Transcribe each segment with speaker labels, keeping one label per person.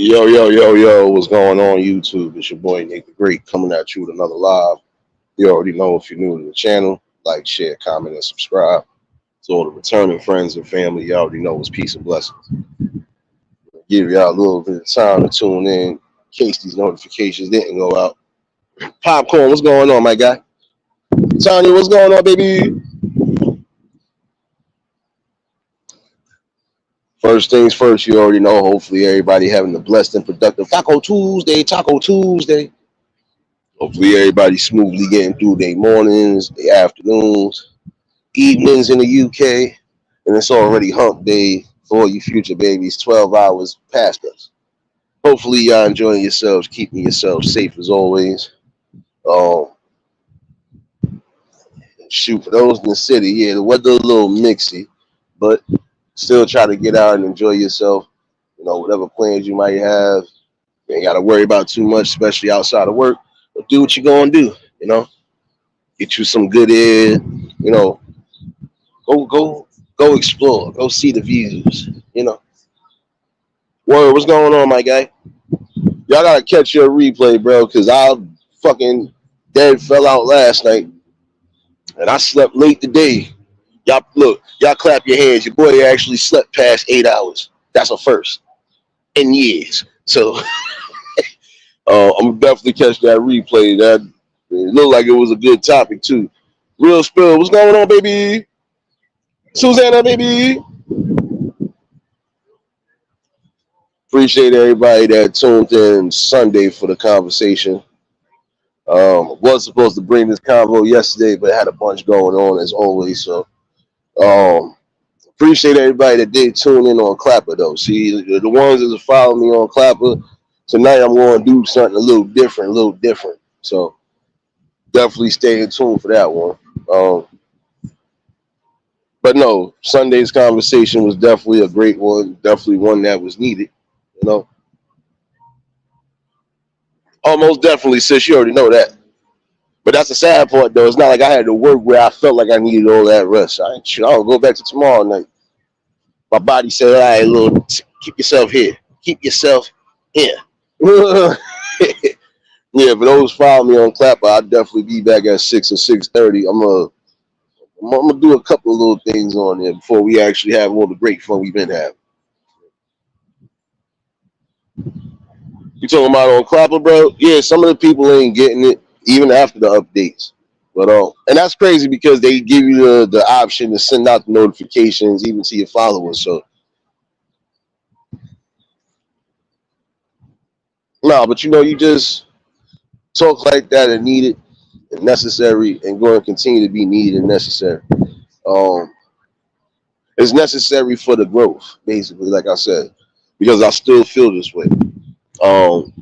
Speaker 1: Yo, yo, yo, yo, what's going on YouTube? It's your boy Nick the Great coming at you with another live. You already know if you're new to the channel, like, share, comment, and subscribe. To all the returning friends and family, you already know it's peace and blessings. Give y'all a little bit of time to tune in case these notifications didn't go out. Popcorn, what's going on, my guy? Tanya, what's going on, baby? First things first, you already know. Hopefully, everybody having a blessed and productive Taco Tuesday, Taco Tuesday. Hopefully, everybody smoothly getting through their mornings, their afternoons, evenings in the UK, and it's already hump day for all you future babies. 12 hours past us. Hopefully, y'all enjoying yourselves, keeping yourselves safe as always. Um, Shoot, for those in the city, yeah, the weather a little mixy, but still try to get out and enjoy yourself. You know, whatever plans you might have, you ain't got to worry about too much, especially outside of work. But do what you're gonna do. You know, get you some good air. You know, go explore, go see the views. You know, word, what's going on, my guy? Y'all gotta catch your replay, bro, because I fucking dead fell out last night, and I slept late today. Y'all look, y'all clap your hands. Your boy actually slept past 8 hours. That's a first in years. So I'm definitely catch that replay. That it looked like it was a good topic too. Real spill, what's going on, baby? Susanna, baby. Appreciate everybody that tuned in Sunday for the conversation. Was supposed to bring this convo yesterday, but had a bunch going on as always. So um, appreciate everybody that did tune in on Clapper though. See, the ones that follow me on Clapper, tonight I'm going to do something a little different, a little different. So definitely stay in tune for that one. But no, Sunday's conversation was definitely a great one. Definitely one that was needed. You know, almost definitely, sis. You already know that. But that's the sad part, though. It's not like I had to work where I felt like I needed all that rest. I'll go back to tomorrow night. My body said, "All right, little, keep yourself here. Keep yourself here." Yeah, for those follow me on Clapper, I'll definitely be back at 6 or 6:30. I'm gonna do a couple of little things on there before we actually have all the great fun we've been having. You talking about on Clapper, bro? Yeah, some of the people ain't getting it even after the updates. But and that's crazy because they give you the option to send out the notifications even to your followers. So no, but you know, you just talk like that and needed and necessary and going to continue to be needed and necessary. Um, it's necessary for the growth, basically, like I said, because I still feel this way. Um,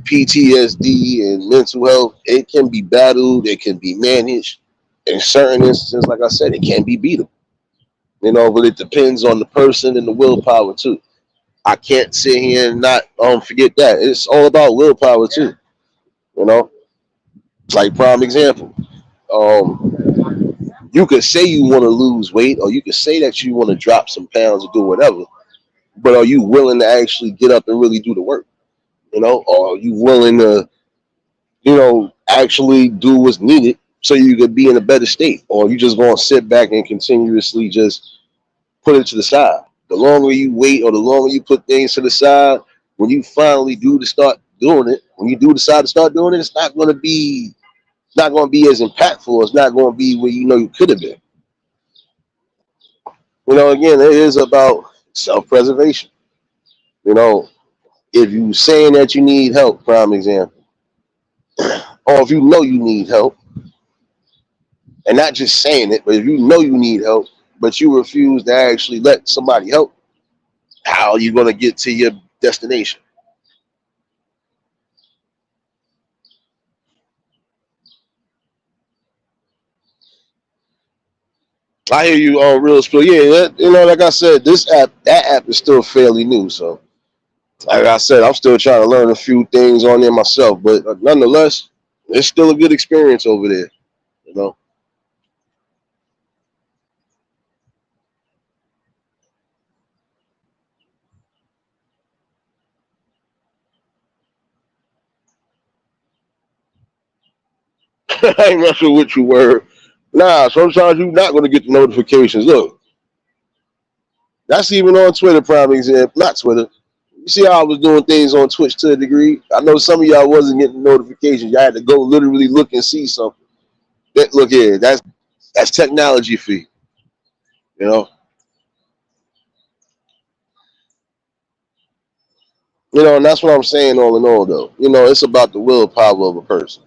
Speaker 1: PTSD and mental health, it can be battled, it can be managed. In certain instances, like I said, it can be beatable. You know, but it depends on the person and the willpower too. I can't sit here and not forget that. It's all about willpower too. You know, like prime example. You could say you want to lose weight, or you could say that you want to drop some pounds or do whatever, but are you willing to actually get up and really do the work? You know, or are you willing to, actually do what's needed so you could be in a better state, or you just going to sit back and continuously just put it to the side? The longer you wait, or the longer you put things to the side, when you finally do to start doing it, when you do decide to start doing it, it's not going to be as impactful. It's not going to be where you know you could have been. You know, again, it is about self-preservation. You know, if you saying that you need help, prime example, or if you know you need help, and not just saying it, but if you know you need help, but you refuse to actually let somebody help, how are you going to get to your destination? I hear you on real spill. Yeah, like I said, that app is still fairly new. So, like I said, I'm still trying to learn a few things on there myself. But nonetheless, it's still a good experience over there. You know, I ain't messing with you, word. Nah, sometimes you're not going to get the notifications. Look, that's even on Twitter, prime example. Not Twitter. You see how I was doing things on Twitch to a degree? I know some of y'all wasn't getting notifications. Y'all had to go literally look and see something. Look here, that's technology fee. You know, and that's what I'm saying. All in all, though, it's about the willpower of a person.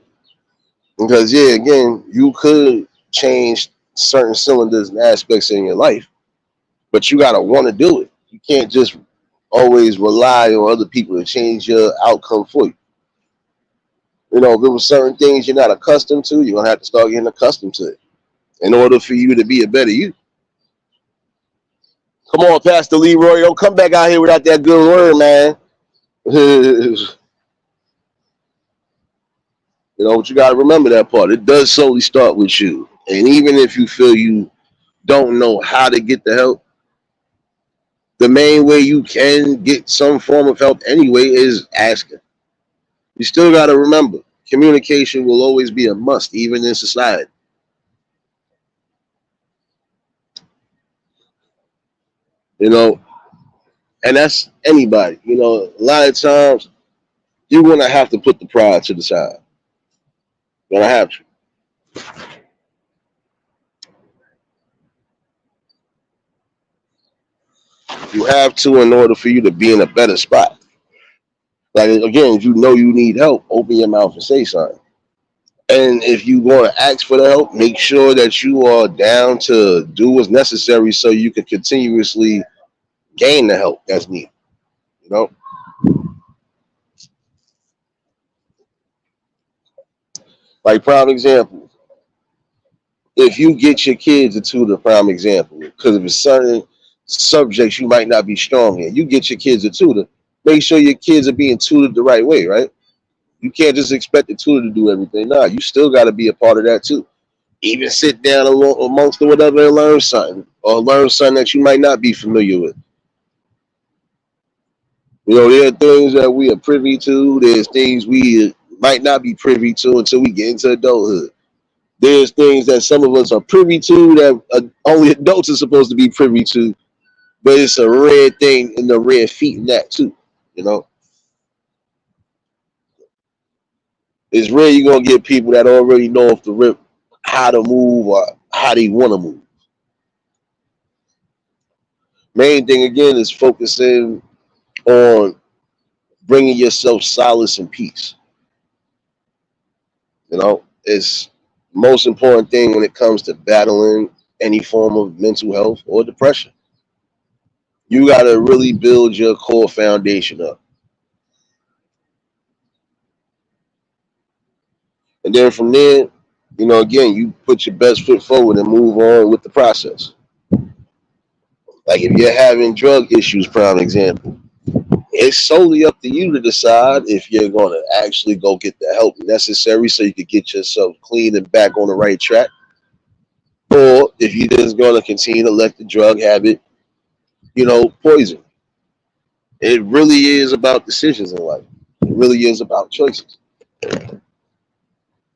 Speaker 1: Because yeah, again, you could change certain cylinders and aspects in your life, but you gotta want to do it. You can't just always rely on other people to change your outcome for you. If there were certain things you're not accustomed to, you're gonna have to start getting accustomed to it in order for you to be a better you. Come on, Pastor Leroy, don't come back out here without that good word, man. But you gotta remember that part. It does solely start with you. And even if you feel you don't know how to get the help, the main way you can get some form of help anyway is asking. You still gotta remember, communication will always be a must, even in society. You know, and that's anybody. A lot of times you're gonna have to put the pride to the side. You're gonna have to. You have to in order for you to be in a better spot. Like again, if you know you need help, open your mouth and say something. And if you want to ask for the help, make sure that you are down to do what's necessary so you can continuously gain the help that's needed. You know, like prime example, if you get your kids a tutor, prime example, because of a certain subjects you might not be strong in, you get your kids a tutor. Make sure your kids are being tutored the right way, right? You can't just expect the tutor to do everything. No, you still got to be a part of that too. Even sit down amongst the whatever and learn something, or learn something that you might not be familiar with. There are things that we are privy to. There's things we might not be privy to until we get into adulthood. There's things that some of us are privy to that only adults are supposed to be privy to, but it's a rare thing in the rare feat in that too. You know, it's rare you're gonna get people that already know off the rip how to move or how they want to move. Main thing again is focusing on bringing yourself solace and peace. It's most important thing when it comes to battling any form of mental health or depression. You got to really build your core foundation up. And then from there, again, you put your best foot forward and move on with the process. Like if you're having drug issues, prime example, it's solely up to you to decide if you're going to actually go get the help necessary so you can get yourself clean and back on the right track, or if you're just going to continue to let the drug habit, poison. It really is about decisions in life. It really is about choices.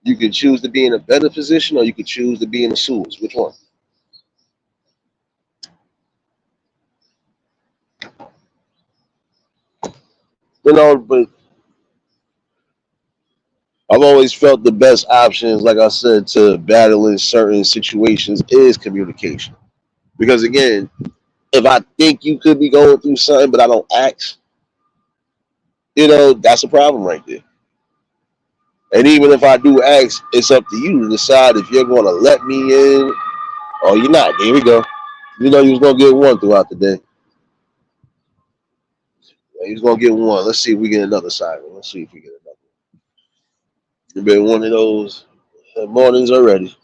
Speaker 1: You can choose to be in a better position or you can choose to be in the sewers. Which one? But I've always felt the best options, like I said, to battle in certain situations is communication. Because again, if I think you could be going through something, but I don't ask, that's a problem right there. And even if I do ask, it's up to you to decide if you're going to let me in or you're not. There we go. You was going to get one throughout the day. You was going to get one. Let's see if we get another siren. Let's see if we get another. You've been one of those mornings already.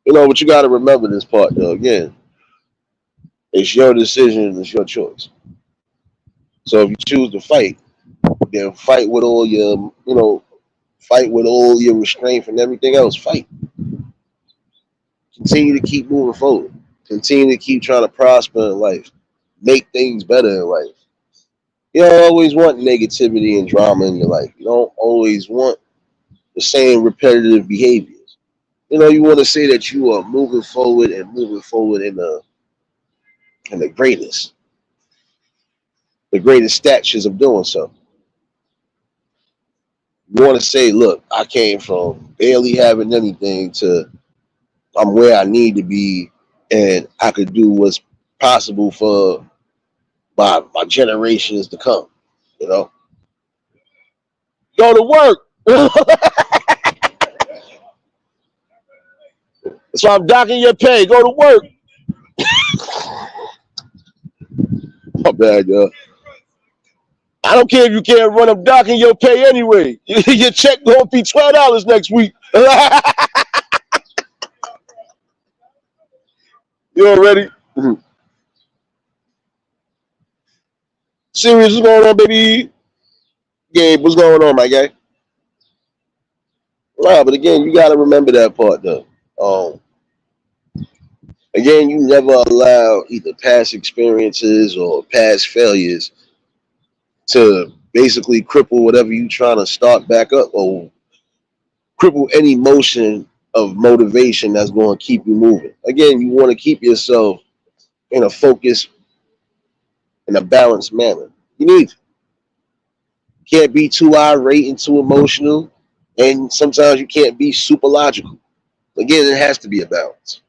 Speaker 1: But you got to remember this part, though. Again, it's your decision. It's your choice. So if you choose to fight, then fight with all your, fight with all your restraint and everything else. Fight. Continue to keep moving forward. Continue to keep trying to prosper in life. Make things better in life. You don't always want negativity and drama in your life. You don't always want the same repetitive behaviors. You want to say that you are moving forward and moving forward in the greatest statures of doing so. You want to say, look, I came from barely having anything to I'm where I need to be, and I could do what's possible for my generations to come. You know, go to work. So I'm docking your pay. Go to work. My bad, yo. I don't care if you can't run up docking your pay anyway. Your check gonna be $12 next week. You already? Serious, what's going on, baby? Gabe, what's going on, my guy? Nah, but again, you gotta remember that part though. Again, you never allow either past experiences or past failures to basically cripple whatever you trying to start back up or cripple any motion of motivation that's going to keep you moving. Again, you want to keep yourself in a focused, in a balanced manner. You need to. Can't be too irate and too emotional, and sometimes you can't be super logical. Again, it has to be a balance.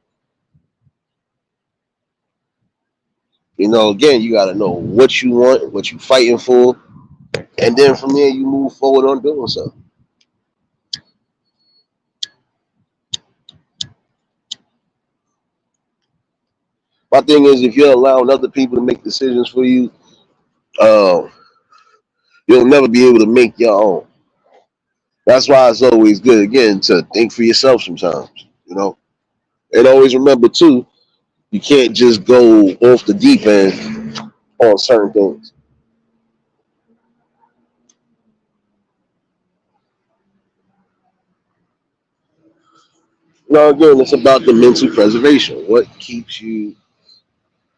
Speaker 1: Again, you got to know what you want, what you're fighting for, and then from there you move forward on doing so. My thing is, if you're allowing other people to make decisions for you, uh, you'll never be able to make your own. That's why it's always good, again, to think for yourself sometimes. You know, and always remember too, you can't just go off the deep end on certain things. Again, it's about the mental preservation. What keeps you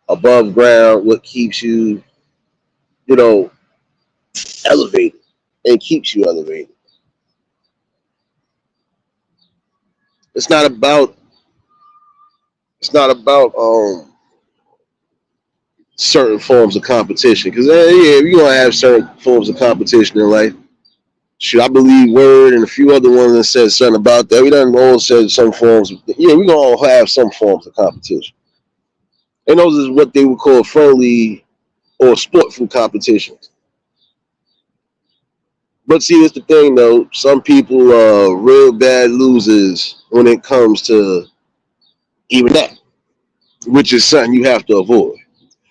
Speaker 1: above ground? What keeps you, you know, elevated and keeps you elevated? It's not about. It's not about certain forms of competition because yeah, you're gonna have certain forms of competition in life. Should I believe Word and a few other ones that said something about that? We done all said some forms. Yeah, we gonna all have some forms of competition, and those is what they would call friendly or sportful competitions. But see, it's the thing though. Some people are real bad losers when it comes to even that, which is something you have to avoid.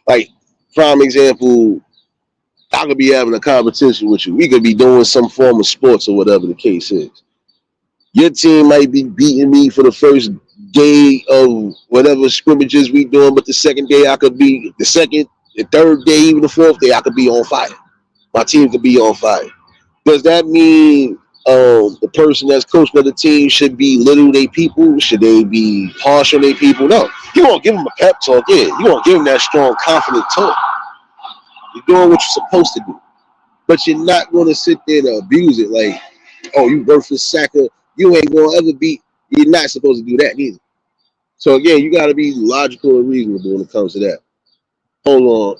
Speaker 1: Like, prime example, I could be having a competition with you. We could be doing some form of sports or whatever the case is. Your team might be beating me for the first day of whatever scrimmages we doing, but the second day I could be the second, the third day, even the fourth day, I could be on fire. My team could be on fire. Does that mean the person that's coaching of the team should be little they people? Should they be harsh on their people? No. You won't give them a pep talk. Yeah, you won't give them that strong, confident talk. You're doing what you're supposed to do. But you're not going to sit there to abuse it like, oh, you worthless sacker. You ain't going to ever be. You're not supposed to do that either. So again, you got to be logical and reasonable when it comes to that. Hold on.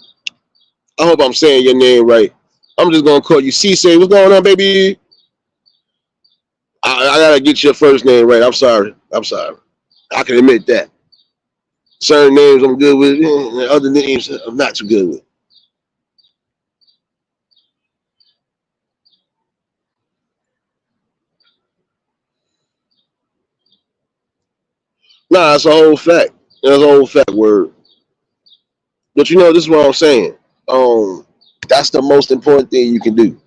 Speaker 1: I hope I'm saying your name right. I'm just going to call you C-Say. What's going on, baby? I got to get your first name right. I'm sorry. I'm sorry. I can admit that. Certain names I'm good with, and other names I'm not too good with. Nah, it's a whole fact. That's a whole fact word. But this is what I'm saying. That's the most important thing you can do.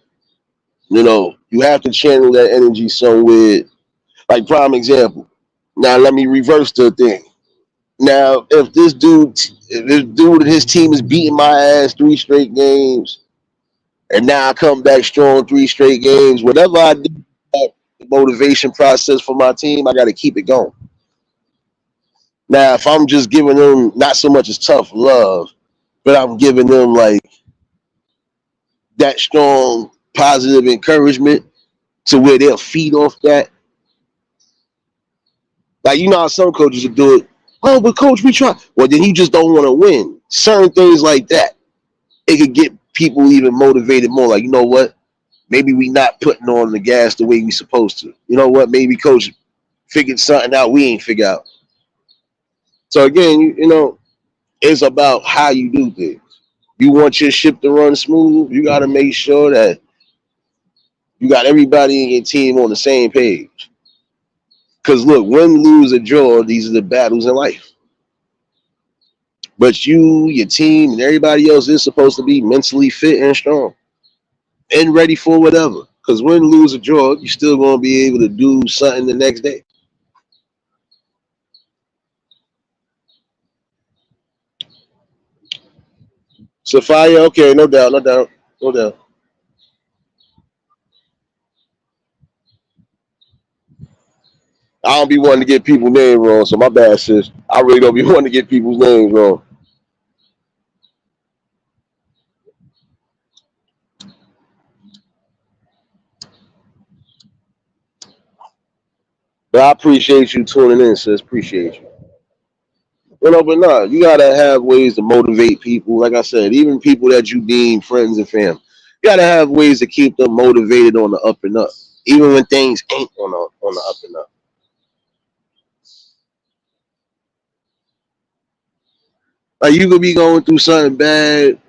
Speaker 1: You have to channel that energy somewhere. Like prime example. Now let me reverse the thing. Now, if this dude and his team is beating my ass 3 straight games, and now I come back strong 3 straight games, whatever I do, the motivation process for my team, I got to keep it going. Now, if I'm just giving them not so much as tough love, but I'm giving them like that strong positive encouragement to where they'll feed off that. Like, you know how some coaches will do it. Oh, but coach, we try. Well, then you just don't want to win. Certain things like that, it could get people even motivated more. Like, you know what? Maybe we not putting on the gas the way we supposed to. You know what? Maybe coach figured something out we ain't figured out. So again, you know, it's about how you do things. You want your ship to run smooth, you got to make sure that you got everybody in your team on the same page. Because look, win, lose, or draw, these are the battles in life. But you, your team, and everybody else is supposed to be mentally fit and strong and ready for whatever. Because win, lose, or draw, you're still going to be able to do something the next day. Sophia, okay, no doubt, no doubt, no doubt. I don't be wanting to get people's names wrong, so my bad, sis. I really don't be wanting to get people's names wrong. But I appreciate you tuning in, sis. Appreciate you. You know, but nah, you gotta have ways to motivate people. Like I said, even people that you deem friends and fam, you gotta have ways to keep them motivated on the up and up, even when things ain't on the up and up. Like you could be going through something bad, and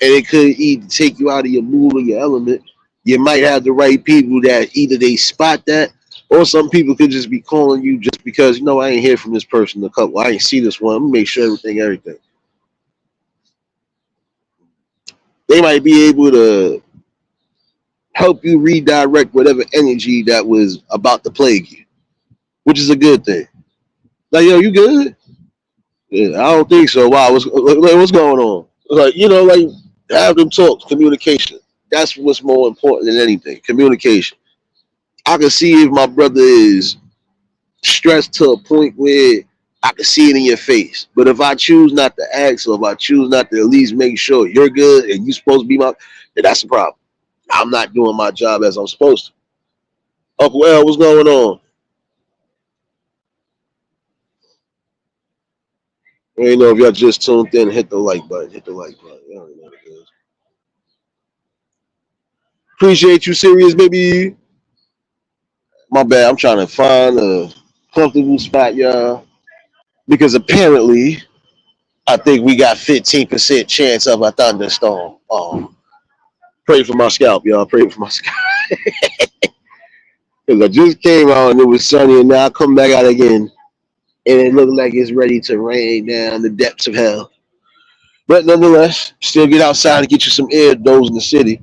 Speaker 1: it could either take you out of your mood or your element. You might have the right people that either they spot that, or some people could just be calling you just because you know I ain't hear from this person in a couple. I ain't see this one. I'm gonna make sure everything. They might be able to help you redirect whatever energy that was about to plague you, which is a good thing. Like, yo, you good? Yeah, I don't think so. Wow, what's going on? Like, you know, like have them talk, communication. That's what's more important than anything. Communication. I can see if my brother is stressed to a point where I can see it in your face. But if I choose not to ask, or if I choose not to at least make sure you're good and you're supposed to be then that's the problem. I'm not doing my job as I'm supposed to. Uncle L, what's going on? You know, if y'all just tuned in, hit the like button. Hit the like button. You already know what it is. Appreciate you, serious baby. My bad. I'm trying to find a comfortable spot, y'all, because apparently I think we got 15% chance of a thunderstorm. Pray for my scalp, y'all. Pray for my scalp. Because I just came out and it was sunny, and now I come back out again, and it looked like it's ready to rain down the depths of hell. But nonetheless, still get outside and get you some air those in the city.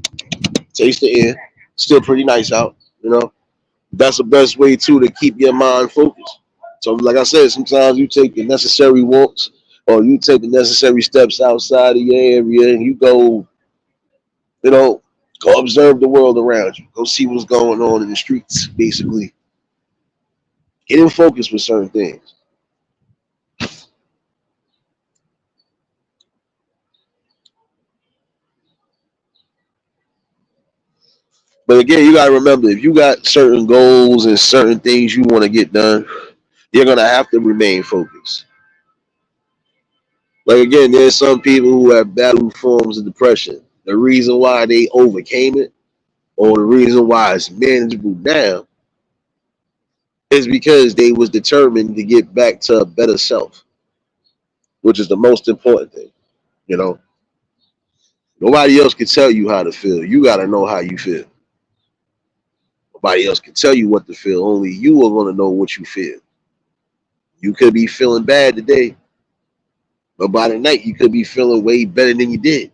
Speaker 1: Taste the air. Still pretty nice out, you know. That's the best way too to keep your mind focused. So, like I said, sometimes you take the necessary walks or you take the necessary steps outside of your area and you go, you know, go observe the world around you. Go see what's going on in the streets, basically. Get in focus with certain things. But again, you gotta remember if you got certain goals and certain things you want to get done, you're gonna have to remain focused. Like again, there's some people who have battled forms of depression. The reason why they overcame it, or the reason why it's manageable now, is because they was determined to get back to a better self, which is the most important thing. You know, nobody else can tell you how to feel. You got to know how you feel. Nobody else can tell you what to feel. Only you are going to know what you feel. You could be feeling bad today, but by the night you could be feeling way better than you did.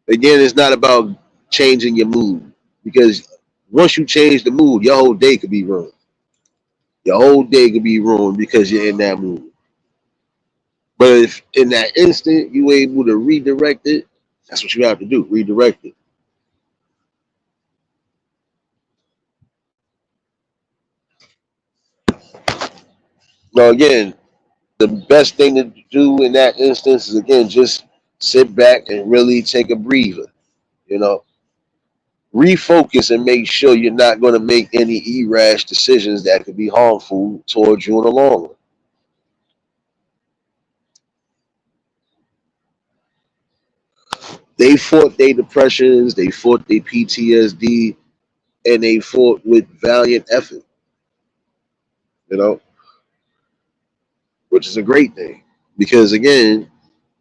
Speaker 1: Again, it's not about changing your mood because once you change the mood, your whole day could be ruined. Your whole day could be ruined because you're in that mood. But if in that instant you able to redirect it, that's what you have to do. Redirect it. Now again, the best thing to do in that instance is again just sit back and really take a breather. You know, refocus and make sure you're not going to make any irrash decisions that could be harmful towards you in the long run. They fought their depressions, they fought their PTSD, and they fought with valiant effort, you know, which is a great thing. Because again,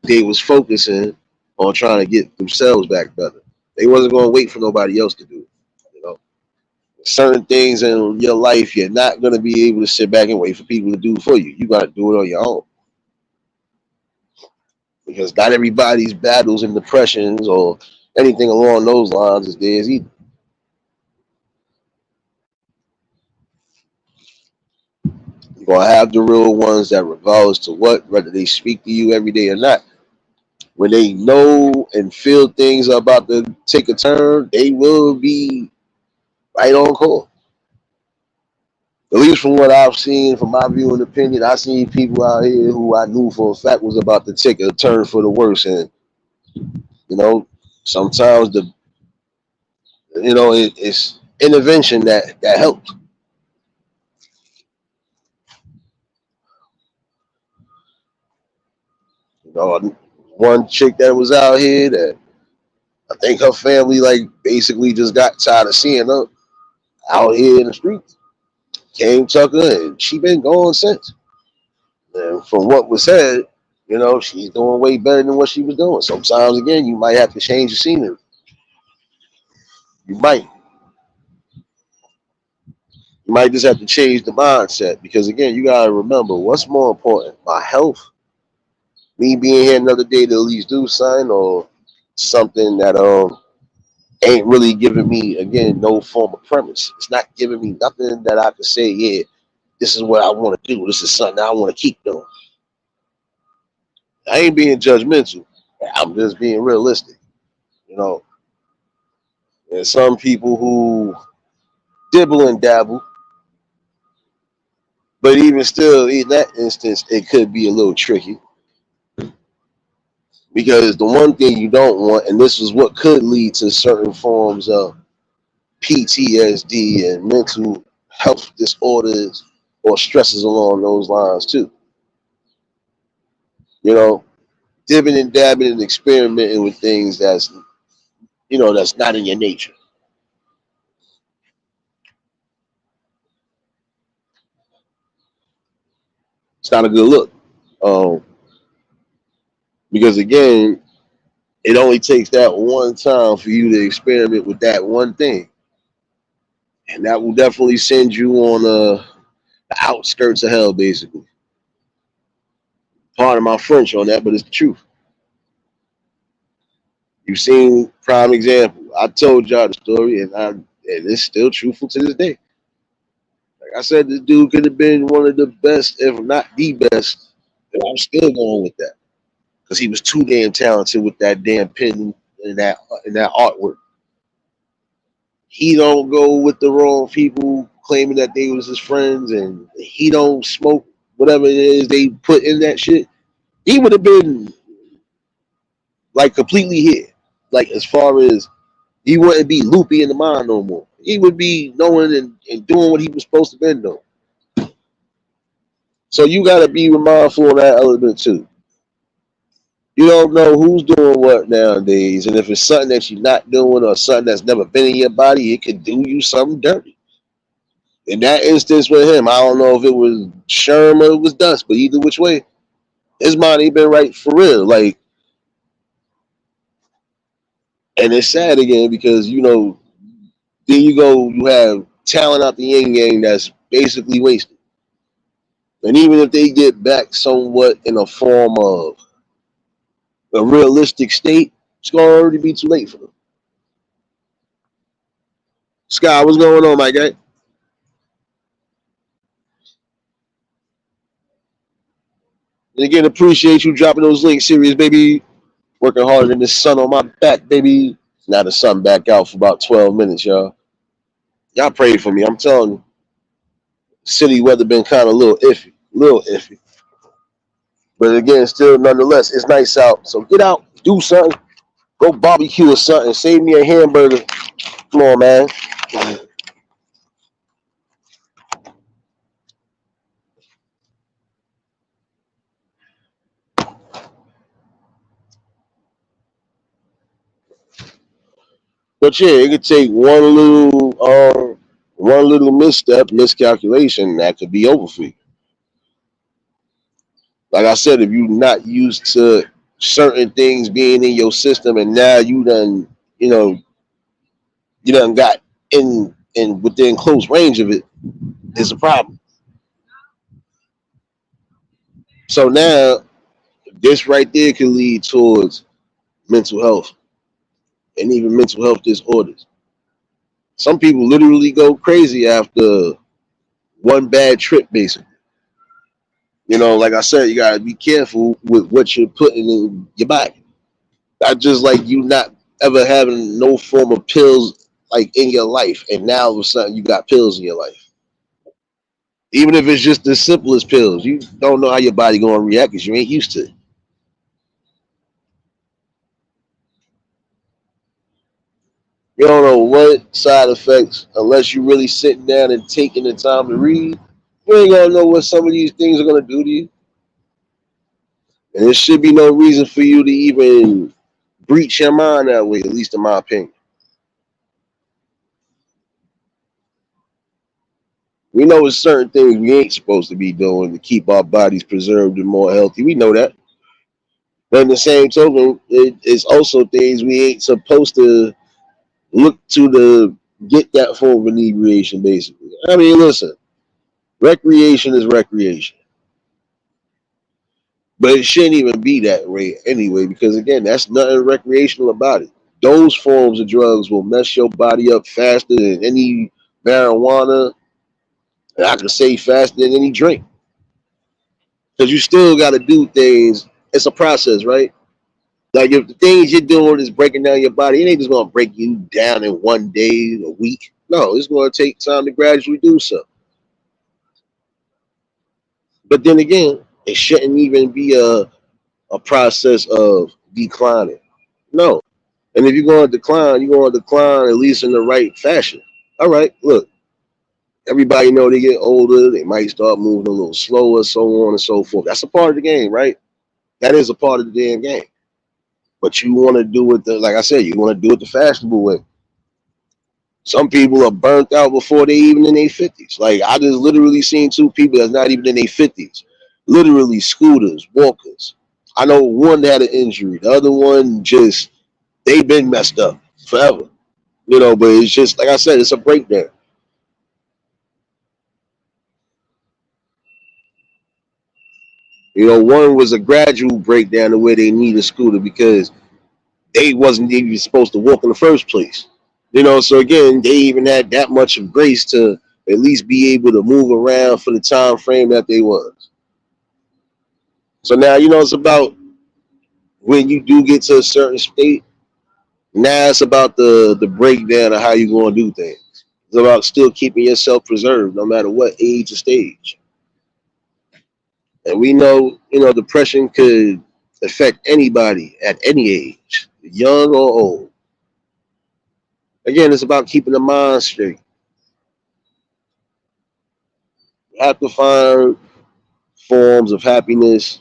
Speaker 1: they was focusing on trying to get themselves back better. They wasn't going to wait for nobody else to do it. You know, certain things in your life you're not going to be able to sit back and wait for people to do for you. You got to do it on your own because not everybody's battles and depressions or anything along those lines is theirs either. You're gonna have the real ones that regardless to what, whether they speak to you every day or not, when they know and feel things are about to take a turn, they will be right on course. At least from what I've seen, from my view and opinion, I've seen people out here who I knew for a fact was about to take a turn for the worse. And, you know, sometimes it's intervention that helps. You know, one chick that was out here that I think her family, like, basically just got tired of seeing her out here in the streets. Came Tucker, and she been gone since. And from what was said, she's doing way better than what she was doing. Sometimes, again, you might have to change the scenery. You might. You might just have to change the mindset because, again, you got to remember what's more important, my health, me being here another day to at least do something, or something that ain't really giving me, again, no form of premise. It's not giving me nothing that I can say, yeah, this is what I want to do. This is something I want to keep doing. I ain't being judgmental. I'm just being realistic. You know, there's some people who dibble and dabble, but even still, in that instance, it could be a little tricky because the one thing you don't want, and this is what could lead to certain forms of PTSD and mental health disorders or stresses along those lines too. You know, dibbing and dabbing and experimenting with things that's not in your nature. It's not a good look. Um, because again, it only takes that one time for you to experiment with that one thing, and that will definitely send you on the outskirts of hell, basically. Pardon my French on that, but it's the truth. You've seen prime example. I told y'all the story, and it's still truthful to this day. Like I said, this dude could have been one of the best, if not the best, and I'm still going with that because he was too damn talented with that damn pen and that artwork. He don't go with the wrong people claiming that they was his friends, and he don't smoke whatever it is they put in that shit. He would have been like completely hit. Like as far as he wouldn't be loopy in the mind no more. He would be knowing and doing what he was supposed to be doing. So you got to be mindful of that element too. You don't know who's doing what nowadays, and if it's something that you're not doing or something that's never been in your body, it could do you something dirty. In that instance with him, I don't know if it was Sherm or it was Dust, but either which way, his mind ain't been right for real. Like, and it's sad again because then you have talent out the yin yang that's basically wasted. And even if they get back somewhat in a form of a realistic state, it's gonna already be too late for them. Sky, what's going on, my guy? And again, appreciate you dropping those links, serious baby. Working harder than the sun on my back, baby. Now the sun back out for about 12 minutes, y'all. Y'all pray for me. I'm telling you, city weather been kind of a little iffy, little iffy. But again, still nonetheless, it's nice out. So get out, do something. Go barbecue or something. Save me a hamburger. Come on, man. But yeah, it could take one little misstep, miscalculation, that could be over for you. Like I said, if you're not used to certain things being in your system, and now you know, you done got in within close range of it, it's a problem. So now this right there can lead towards mental health and even mental health disorders. Some people literally go crazy after one bad trip, basically. Like I said, you gotta be careful with what you're putting in your body. Not just like you not ever having no form of pills like in your life, and now all of a sudden you got pills in your life. Even if it's just the simplest pills, you don't know how your body gonna react because you ain't used to it. You don't know what side effects unless you really sitting down and taking the time to read. You ain't gonna know what some of these things are gonna do to you, and there should be no reason for you to even breach your mind that way. At least in my opinion. We know there's certain things we ain't supposed to be doing to keep our bodies preserved and more healthy. We know that. But in the same token, it's also things we ain't supposed to look to get that form of inebriation, basically. I mean, listen, recreation is recreation. But it shouldn't even be that way anyway, because again, that's nothing recreational about it. Those forms of drugs will mess your body up faster than any marijuana, and I could say faster than any drink. Because you still got to do things. It's a process, right? Like if the things you're doing is breaking down your body, it ain't just gonna break you down in one day, a week. No, it's gonna take time to gradually do so. But then again, it shouldn't even be a process of declining. No. And if you're gonna decline, you're gonna decline at least in the right fashion. All right, look, everybody know they get older, they might start moving a little slower, so on and so forth. That's a part of the game, right? That is a part of the damn game. But you want to do it like I said, you want to do it the fashionable way. Some people are burnt out before they even in their 50s. Like I just literally seen two people that's not even in their 50s. Literally scooters, walkers. I know one had an injury. The other one just they've been messed up forever. But it's just like I said, it's a breakdown. One was a gradual breakdown the way they need a scooter because they wasn't even supposed to walk in the first place. So again, they even had that much of grace to at least be able to move around for the time frame that they was. So now it's about when you do get to a certain state. Now it's about the breakdown of how you going to do things. It's about still keeping yourself preserved no matter what age or stage. And we know depression could affect anybody at any age, young or old. Again, it's about keeping the mind straight. You have to find forms of happiness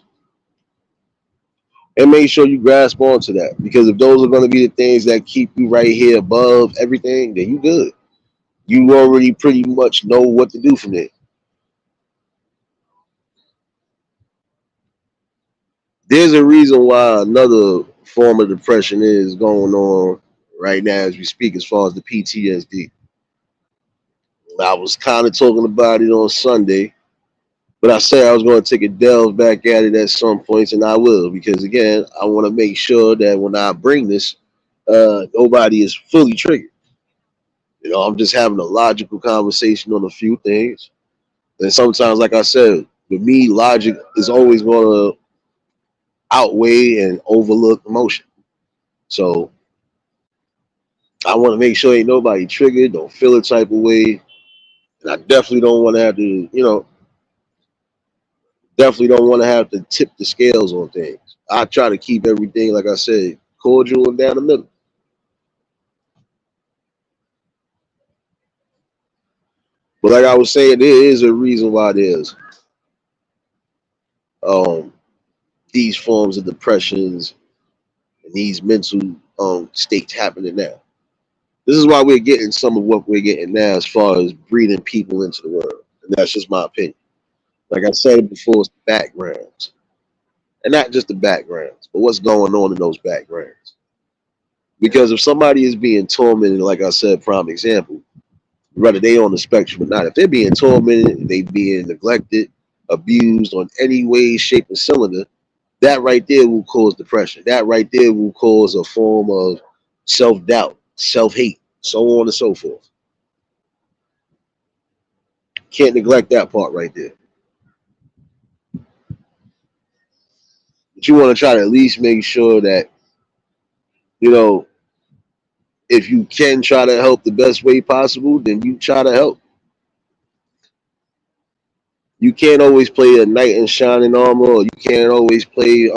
Speaker 1: and make sure you grasp onto that. Because if those are going to be the things that keep you right here above everything, then you good. You already pretty much know what to do from there. There's a reason why another form of depression is going on right now as we speak, as far as the PTSD. I was kind of talking about it on Sunday, but I said I was going to take a delve back at it at some points, and I will, because again, I want to make sure that when I bring this, nobody is fully triggered. I'm just having a logical conversation on a few things. And sometimes, like I said, with me, logic is always going to outweigh and overlook emotion. So I want to make sure ain't nobody triggered, don't feel a type of way. And I definitely don't want to have to, definitely don't want to have to tip the scales on things. I try to keep everything, like I said, cordial and down the middle. But like I was saying, there is a reason why there's um, these forms of depressions and these mental states happening now. This is why we're getting some of what we're getting now as far as breeding people into the world. And that's just my opinion. Like I said before, it's the backgrounds. And not just the backgrounds, but what's going on in those backgrounds. Because if somebody is being tormented, like I said, prime example, whether they on the spectrum or not, if they're being tormented, they being neglected, abused on any way, shape, and cylinder, that right there will cause depression. That right there will cause a form of self-doubt, self-hate, so on and so forth. Can't neglect that part right there. But you want to try to at least make sure that, you know, if you can try to help the best way possible, then you try to help. You can't always play a knight in shining armor, or you can't always play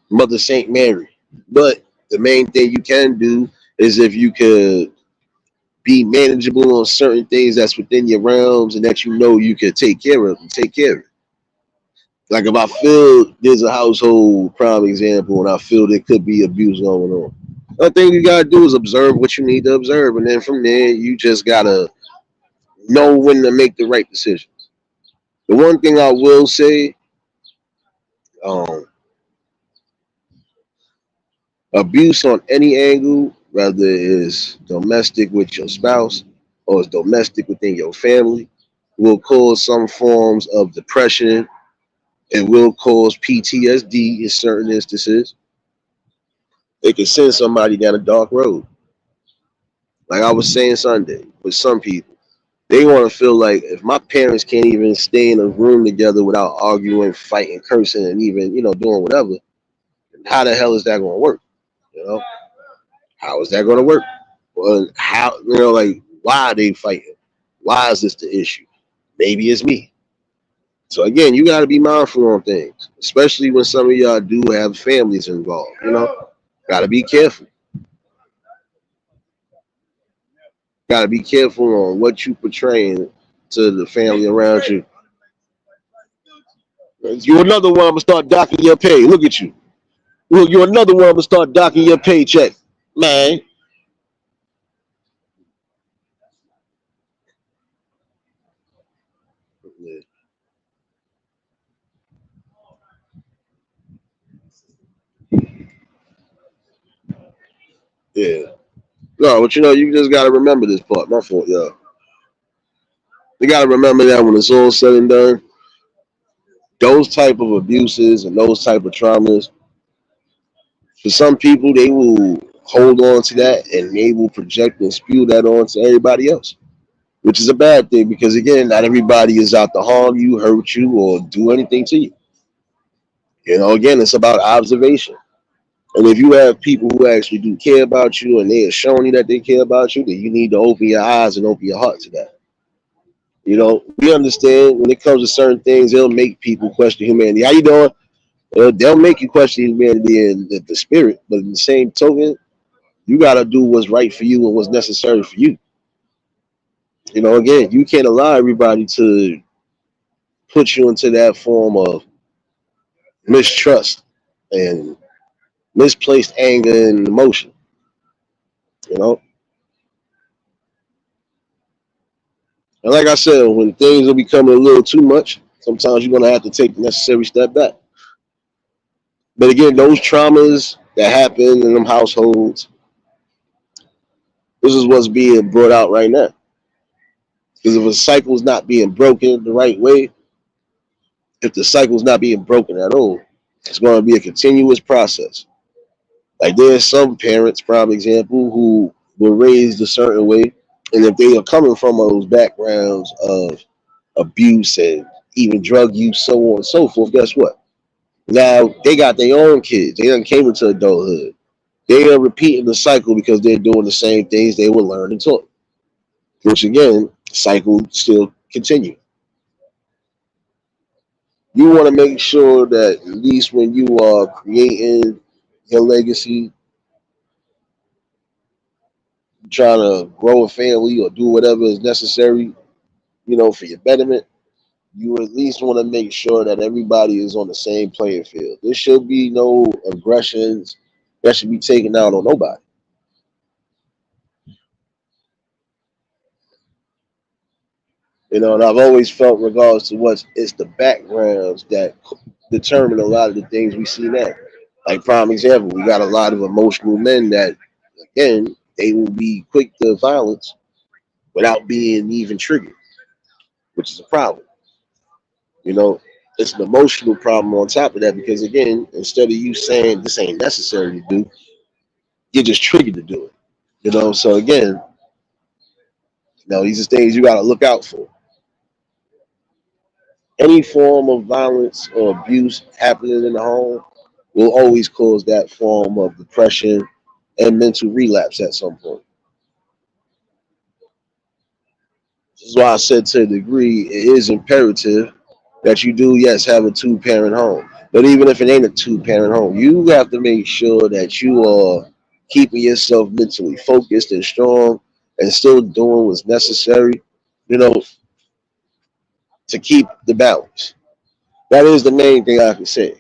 Speaker 1: Mother Saint Mary. But the main thing you can do is if you could be manageable on certain things that's within your realms and that you know you could take care of and take care of it. Like if I feel there's a household prime example and I feel there could be abuse going on. The thing you gotta do is observe what you need to observe, and then from there you just gotta know when to make the right decisions. The one thing I will say, um, abuse on any angle, whether it's domestic with your spouse or it's domestic within your family, will cause some forms of depression. It will cause PTSD in certain instances. It can send somebody down a dark road. Like I was saying Sunday, with some people, they want to feel like if my parents can't even stay in a room together without arguing, fighting, cursing, and even doing whatever, how the hell is that going to work? You know, how is that going to work? Well, how like why are they fighting? Why is this the issue? Maybe it's me. So again, you got to be mindful on things, especially when some of y'all do have families involved. Got to be careful. Got to be careful on what you portraying to the family around you. You another one. I'm gonna start docking your pay. Look at you. Look, you're another one. I'm gonna start docking your paycheck, man. Yeah. Yeah. No, but you just gotta remember this part. My fault, y'all. You gotta remember that when it's all said and done, those type of abuses and those type of traumas, for some people, they will hold on to that and they will project and spew that on to everybody else, which is a bad thing because again, not everybody is out to harm you, hurt you, or do anything to you. Again, it's about observation. And if you have people who actually do care about you and they are showing you that they care about you, then you need to open your eyes and open your heart to that. We understand when it comes to certain things, it'll make people question humanity. How you doing? They'll make you question humanity and the spirit, but in the same token, you got to do what's right for you and what's necessary for you. Again, you can't allow everybody to put you into that form of mistrust and misplaced anger and emotion. You know, and like I said, when things are becoming a little too much, sometimes you're gonna have to take the necessary step back. But again, those traumas that happen in them households, this is what's being brought out right now. Because if a cycle is not being broken the right way, if the cycle is not being broken at all, it's going to be a continuous process. Like there's some parents, prime example, who were raised a certain way, and if they are coming from those backgrounds of abuse and even drug use, so on and so forth, guess what? Now they got their own kids. They done came into adulthood. They are repeating the cycle because they're doing the same things they were learned and taught. Which again, cycle still continue. You want to make sure that at least when you are creating your legacy, trying to grow a family or do whatever is necessary, for your betterment, you at least want to make sure that everybody is on the same playing field. There should be no aggressions that should be taken out on nobody. And I've always felt, regardless to what, it's the backgrounds that determine a lot of the things we see now. Like prime example, we got a lot of emotional men that, again, they will be quick to violence without being even triggered, which is a problem. You know, it's an emotional problem on top of that because, again, instead of you saying this ain't necessary to do, you're just triggered to do it. So again, these are things you got to look out for. Any form of violence or abuse happening in the home will always cause that form of depression and mental relapse at some point. This is why I said, to a degree, it is imperative that you do, yes, have a two-parent home. But even if it ain't a two-parent home, you have to make sure that you are keeping yourself mentally focused and strong and still doing what's necessary, you know, to keep the balance. That is the main thing I can say.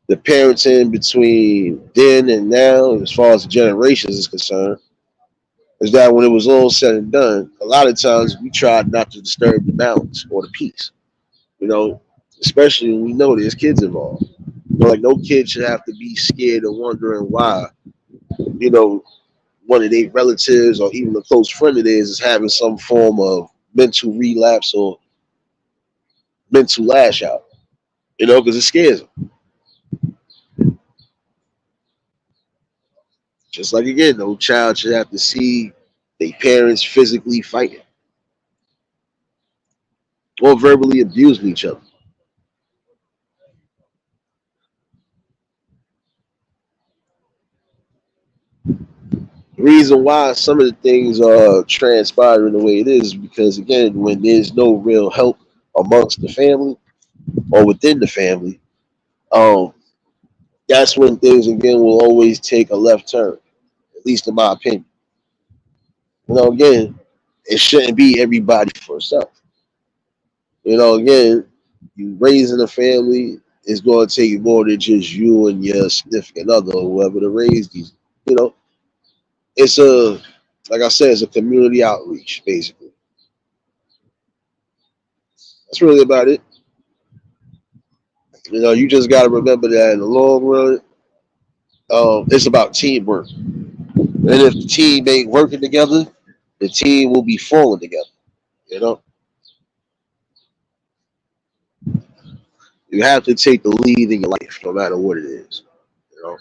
Speaker 1: The parenting between then and now, as far as generations is concerned, is that when it was all said and done, a lot of times we tried not to disturb the balance or the peace. You know, especially when we know there's kids involved. Like no kid should have to be scared or wondering why, you know, one of their relatives or even a close friend of theirs is having some form of mental relapse or mental lash out. Because it scares them. Just like again, no child should have to see their parents physically fighting or verbally abusing each other. The reason why some of the things are transpiring the way it is because again, when there's no real help amongst the family or within the family, um, that's when things again will always take a left turn. At least in my opinion. Again, it shouldn't be everybody for itself. Again, you raising a family is going to take more than just you and your significant other or whoever to raise these. You know, it's like I said, it's a community outreach basically. That's really about it. You just got to remember that in the long run, it's about teamwork. And if the team ain't working together, the team will be falling together. You know, you have to take the lead in your life, no matter what it is. You know,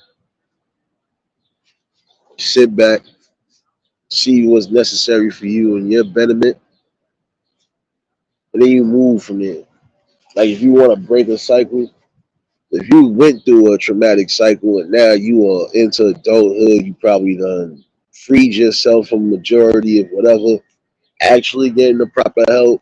Speaker 1: sit back, see what's necessary for you and your betterment, and then you move from there. Like if you want to break a cycle, if you went through a traumatic cycle and now you are into adulthood, you probably done freed yourself from majority of whatever, actually getting the proper help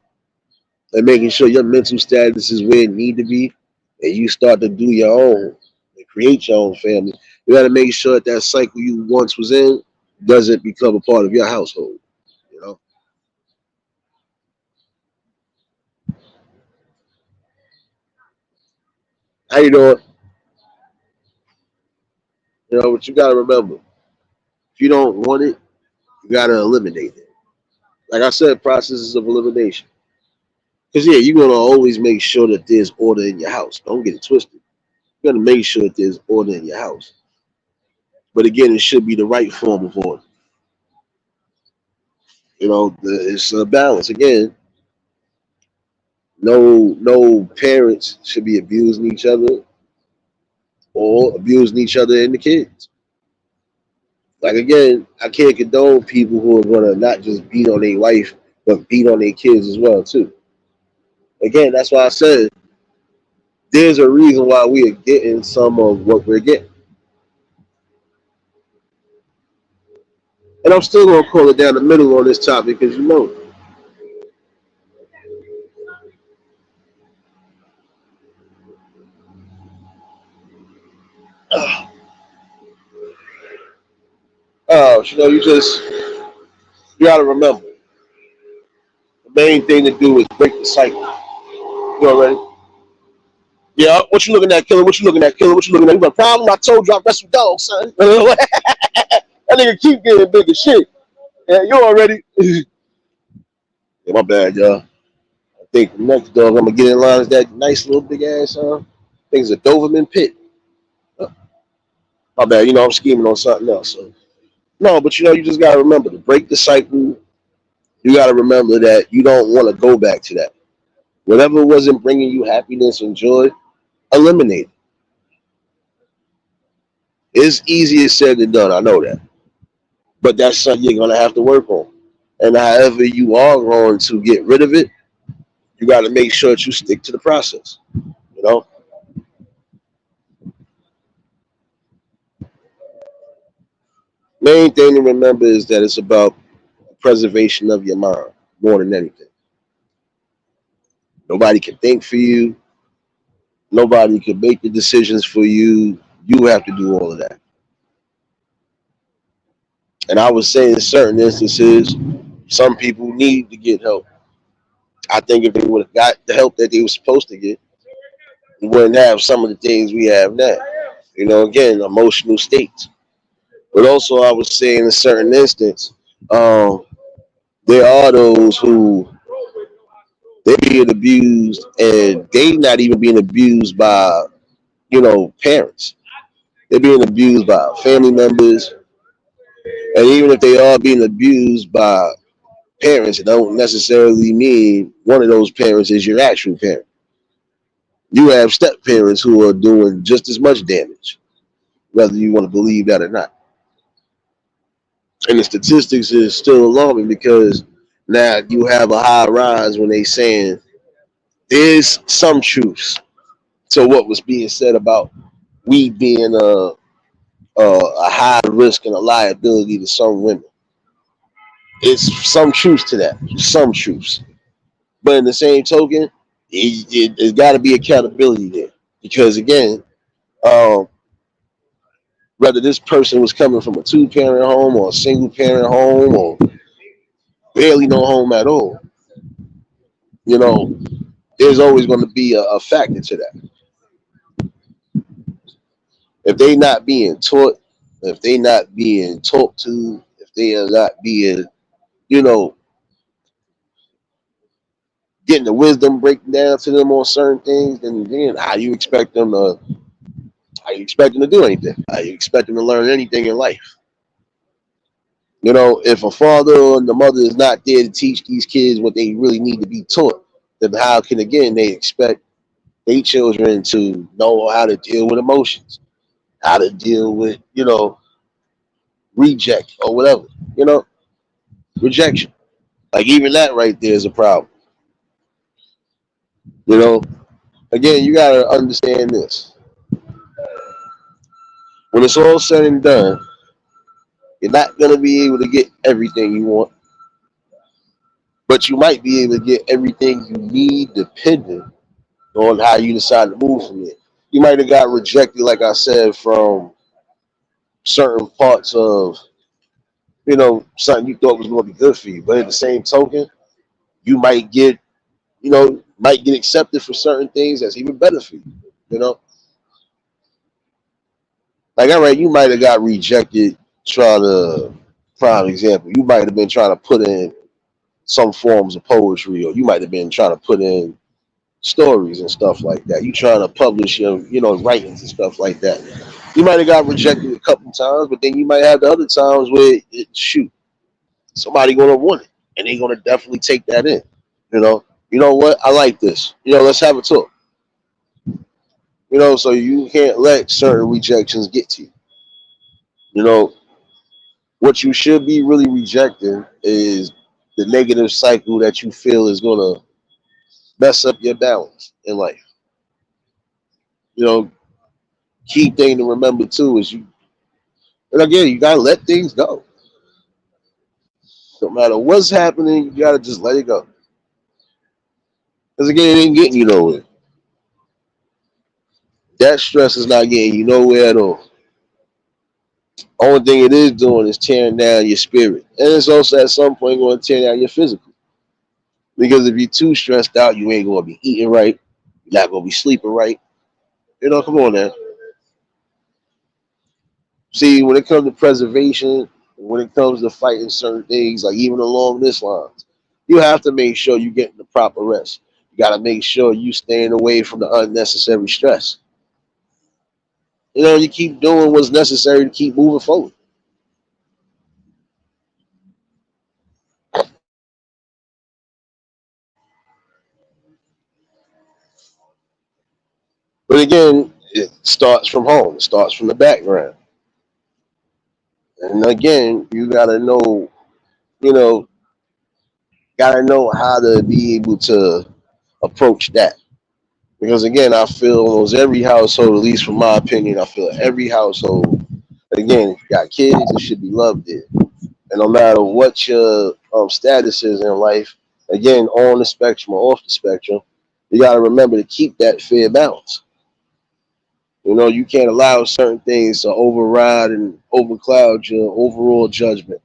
Speaker 1: and making sure your mental status is where it need to be, and you start to do your own and create your own family. You got to make sure that that cycle you once was in doesn't become a part of your household. You know, how you doing? But you got to remember, if you don't want it, you got to eliminate it. Like I said, processes of elimination. Because yeah, you're gonna always make sure that there's order in your house. Don't get it twisted. You gotta make sure that there's order in your house. But again, it should be the right form of order. It's a balance. Again, no parents should be abusing each other or abusing each other and the kids. Like again, I can't condone people who are gonna not just beat on their wife, but beat on their kids as well too. Again, that's why I said there's a reason why we are getting some of what we're getting. And I'm still gonna call it down the middle on this topic because You gotta remember the main thing to do is break the cycle. You already? Yeah. What you looking at, killer? What you looking at, killer? What you looking at? You got a problem? I told you I wrestle dogs, son. That nigga keep getting big as shit. Yeah, you already. Yeah, my bad, y'all. I think the next dog I'm gonna get in line is that nice little big ass. I think it's a Doberman pit. My bad. I'm scheming on something else. So. No, but you just gotta remember to break the cycle. You gotta remember that you don't want to go back to that. Whatever wasn't bringing you happiness and joy, eliminate it. It's easier said than done. I know that, but that's something you're gonna have to work on. And however you are going to get rid of it, you got to make sure that you stick to the process. You know, main thing to remember is that it's about the preservation of your mind more than anything. Nobody can think for you. Nobody can make the decisions for you. You have to do all of that. And I would say in certain instances, some people need to get help. I think if they would have got the help that they were supposed to get, we wouldn't have some of the things we have now. Again, emotional states. But also, I would say in a certain instance, um, there are those who they're being abused and they not even being abused by, parents. They're being abused by family members. And even if they are being abused by parents, it don't necessarily mean one of those parents is your actual parent. You have step parents who are doing just as much damage, whether you want to believe that or not. And the statistics is still alarming because now you have a high rise when they saying there's some truths to what was being said about weed being a high risk and a liability to some women. It's some truths to that, some truths. But in the same token, there's got to be accountability there because again, um, whether this person was coming from a two-parent home or a single-parent home or barely no home at all, you know, there's always going to be a factor to that. If they not being taught, if they not being talked to, if they are not being, you know, getting the wisdom breaking down to them on certain things, then how you expect them to do anything? How you expect them to learn anything in life? If a father or the mother is not there to teach these kids what they really need to be taught, then how can again they expect their children to know how to deal with emotions, how to deal with, reject or whatever, you know, rejection. Like even that right there is a problem. You know, again, you gotta understand this. When it's all said and done, you're not gonna be able to get everything you want, but you might be able to get everything you need depending on how you decide to move from it. You might have got rejected, like I said, from certain parts of, something you thought was gonna be good for you. But at the same token, you might get accepted for certain things that's even better for you. You know, like all right, you might have got rejected. Trying to prime example, you might have been trying to put in some forms of poetry, or you might have been trying to put in stories and stuff like that. You trying to publish your, writings and stuff like that. You might have got rejected a couple times, but then you might have the other times where shoot, somebody gonna want it, and they gonna definitely take that in. You know what? I like this. Let's have a talk. So you can't let certain rejections get to you. You know, what you should be really rejecting is the negative cycle that you feel is gonna mess up your balance in life. You know, key thing to remember too is and again, you gotta let things go. No matter what's happening, you gotta just let it go. Because again, it ain't getting you nowhere. That stress is not getting you nowhere at all. Only thing it is doing is tearing down your spirit. And it's also at some point going to tear down your physical. Because if you're too stressed out, you ain't going to be eating right. You're not going to be sleeping right. Come on now. See, when it comes to preservation, when it comes to fighting certain things, like even along this lines, you have to make sure you get the proper rest. You got to make sure you staying away from the unnecessary stress. You keep doing what's necessary to keep moving forward. But again, it starts from home. It starts from the background. And again, you know, gotta know how to be able to approach that. Because again, I feel almost every household, at least from my opinion, I feel every household, again, if you got kids, it should be loved there. And no matter what your status is in life, again, on the spectrum or off the spectrum, you got to remember to keep that fair balance. You can't allow certain things to override and overcloud your overall judgment.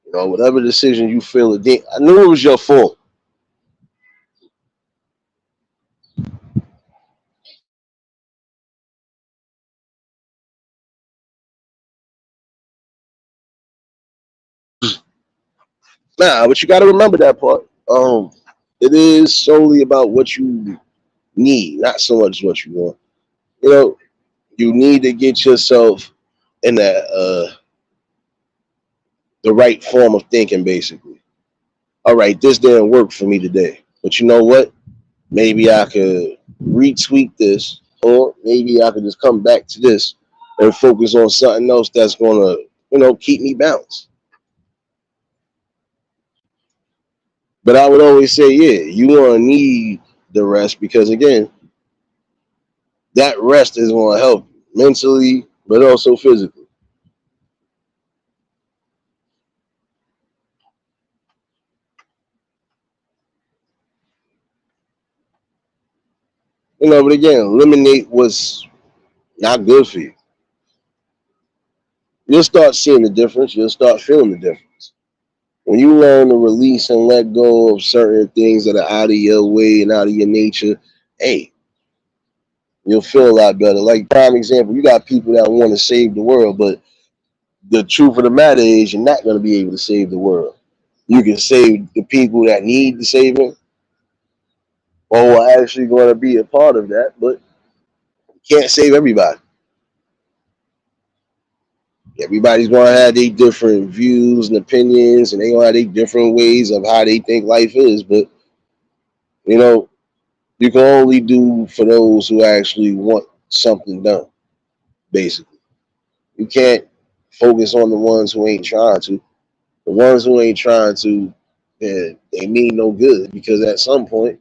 Speaker 1: Whatever decision you feel, I knew it was your fault. Nah, but you got to remember that part. It is solely about what you need, not so much what you want. You know, you need to get yourself in the right form of thinking, basically. All right, this didn't work for me today, but you know what? Maybe I could retweak this, or maybe I could just come back to this and focus on something else that's gonna, keep me balanced. But I would always say, yeah, you want to need the rest because again, that rest is going to help you mentally, but also physically. But again, eliminate what's not good for you. You'll start seeing the difference. You'll start feeling the difference. When you learn to release and let go of certain things that are out of your way and out of your nature, hey, you'll feel a lot better. Like prime example, you got people that want to save the world, but the truth of the matter is you're not going to be able to save the world. You can save the people that need the saving or who are actually going to be a part of that, but you can't save everybody. Everybody's going to have their different views and opinions, and they going to have their different ways of how they think life is. But, you know, you can only do for those who actually want something done, basically. You can't focus on the ones who ain't trying to. The ones who ain't trying to, they mean no good because at some point,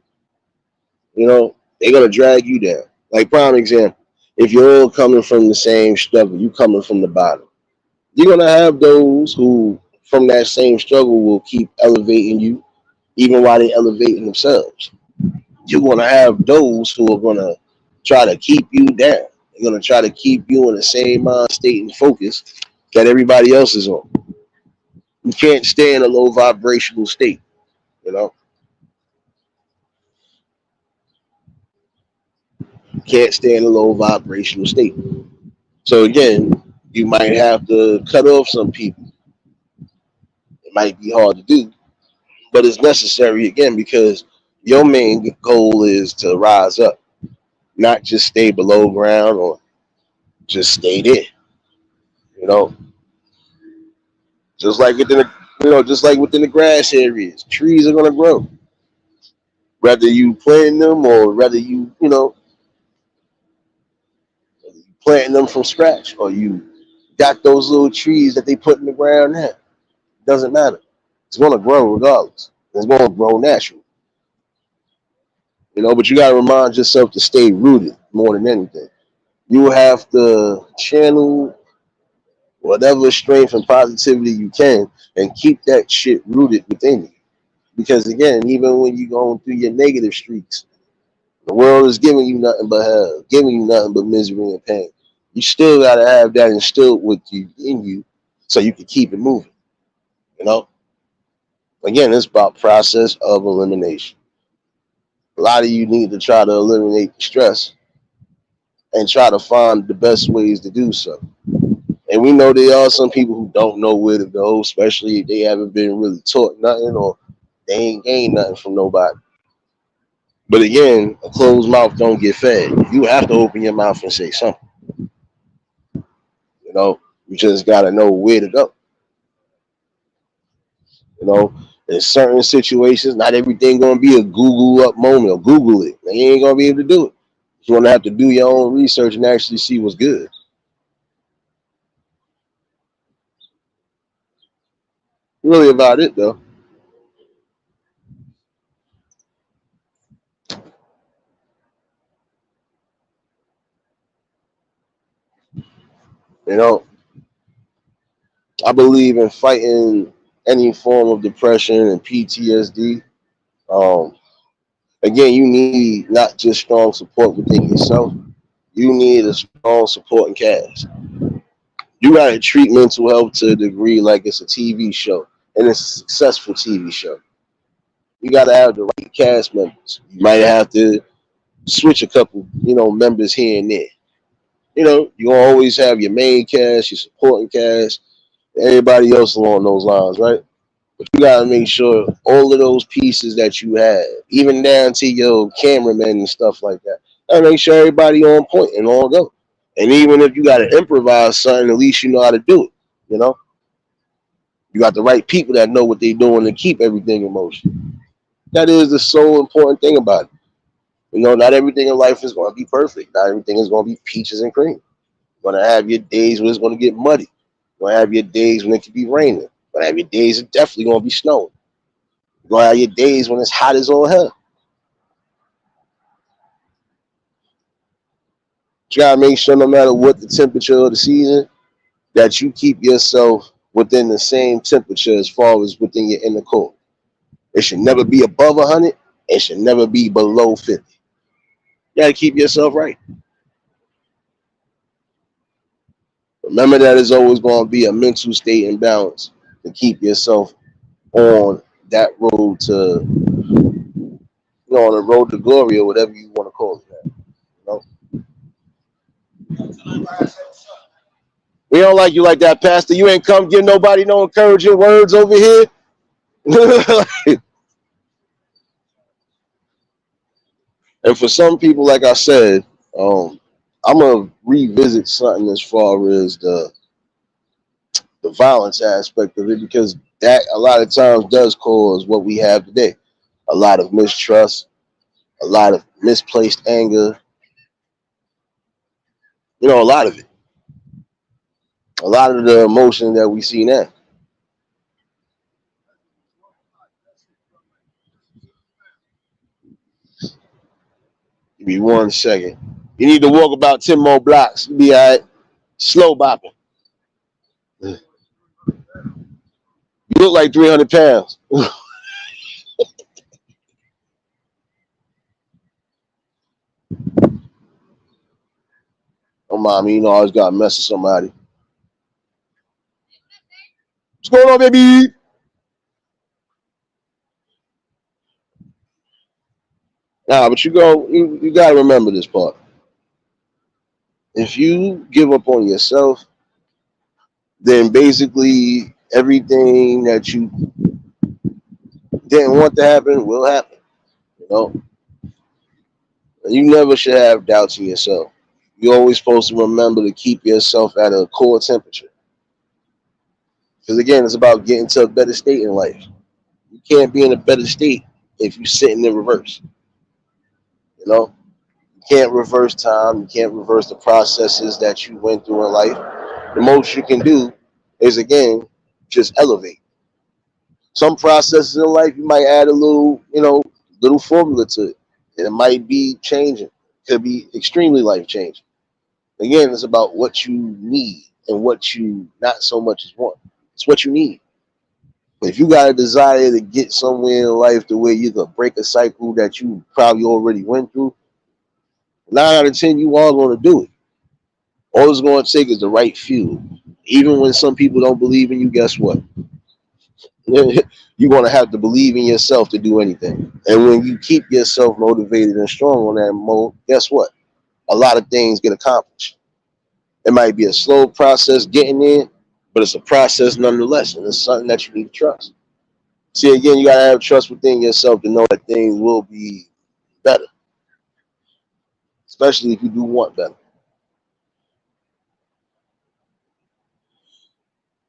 Speaker 1: they're going to drag you down. Like, prime example, if you're all coming from the same struggle, you coming from the bottom, you're going to have those who, from that same struggle, will keep elevating you, even while they're elevating themselves. You're going to have those who are going to try to keep you down. They're going to try to keep you in the same mind state and focus that everybody else is on. You can't stay in a low vibrational state, you know? You can't stay in a low vibrational state. So again, you might have to cut off some people. It might be hard to do, but it's necessary again because your main goal is to rise up, not just stay below ground or just stay there. You know, just like within the just like within the grass areas, trees are gonna grow. Whether you plant them or whether you planting them from scratch or you got those little trees that they put in the ground now. Doesn't matter. It's gonna grow regardless. It's gonna grow natural. But you gotta remind yourself to stay rooted more than anything. You have to channel whatever strength and positivity you can and keep that shit rooted within you. Because again, even when you're going through your negative streaks, the world is giving you nothing but hell, giving you nothing but misery and pain. You still gotta have that instilled with you in you so you can keep it moving. You know? Again, it's about process of elimination. A lot of you need to try to eliminate the stress and try to find the best ways to do so. And we know there are some people who don't know where to go, especially if they haven't been really taught nothing or they ain't gained nothing from nobody. But again, a closed mouth don't get fed. You have to open your mouth and say something. You know, you just gotta know where to go. You know, in certain situations, not everything gonna be a Google up moment or Google it. You ain't gonna be able to do it. You're gonna have to do your own research and actually see what's good. Really about it though. You know, I believe in fighting any form of depression and PTSD. Um, Again, you need not just strong support within yourself. You need a strong supporting cast. You got to treat mental health to a degree like it's a TV show, and it's a successful TV show. You got to have the right cast members. You might have to switch a couple, members here and there. You gonna always have your main cast, your supporting cast, everybody else along those lines, right? But you gotta make sure all of those pieces that you have, even down to your cameraman and stuff like that, gotta make sure everybody on point and all go. And even if you gotta improvise something, at least you know how to do it. You know, you got the right people that know what they're doing to keep everything in motion. That is the sole important thing about it. Not everything in life is going to be perfect. Not everything is going to be peaches and cream. You're going to have your days where it's going to get muddy. You're going to have your days when it could be raining. You're going to have your days that definitely going to be snowing. You're going to have your days when it's hot as all hell. You got to make sure no matter what the temperature of the season, that you keep yourself within the same temperature as far as within your inner core. It should never be above 100. It should never be below 50. You got to keep yourself right. Remember that it's always going to be a mental state in balance to keep yourself on that road to, on the road to glory or whatever you want to call it. That, you know? We don't like you like that, Pastor. You ain't come give nobody no encouraging words over here. And for some people, like I said, I'm gonna revisit something as far as the violence aspect of it because that a lot of times does cause what we have today. A lot of mistrust, a lot of misplaced anger, a lot of it. A lot of the emotion that we see now. Give me 1 second. You need to walk about 10 more blocks. You'll be all right. Slow bopping. You look like 300 pounds. Oh, mommy, I always got to mess with somebody. What's going on, baby? Nah, but you got to remember this part. If you give up on yourself, then basically everything that you didn't want to happen will happen. You know, you never should have doubts in yourself. You're always supposed to remember to keep yourself at a core temperature. Because again, it's about getting to a better state in life. You can't be in a better state if you're sitting in reverse. You know, you can't reverse time. You can't reverse the processes that you went through in life. The most you can do is again just elevate. Some processes in life you might add a little, little formula to it. And it might be changing. It could be extremely life changing. Again, it's about what you need and what you not so much as want. It's what you need. But if you got a desire to get somewhere in life to where you can break a cycle that you probably already went through, 9 out of 10, you are going to do it. All it's going to take is the right fuel. Even when some people don't believe in you, guess what? You're going to have to believe in yourself to do anything. And when you keep yourself motivated and strong on that mode, guess what? A lot of things get accomplished. It might be a slow process getting there, but it's a process nonetheless, and it's something that you need to trust. See, again, you got to have trust within yourself to know that things will be better, especially if you do want better.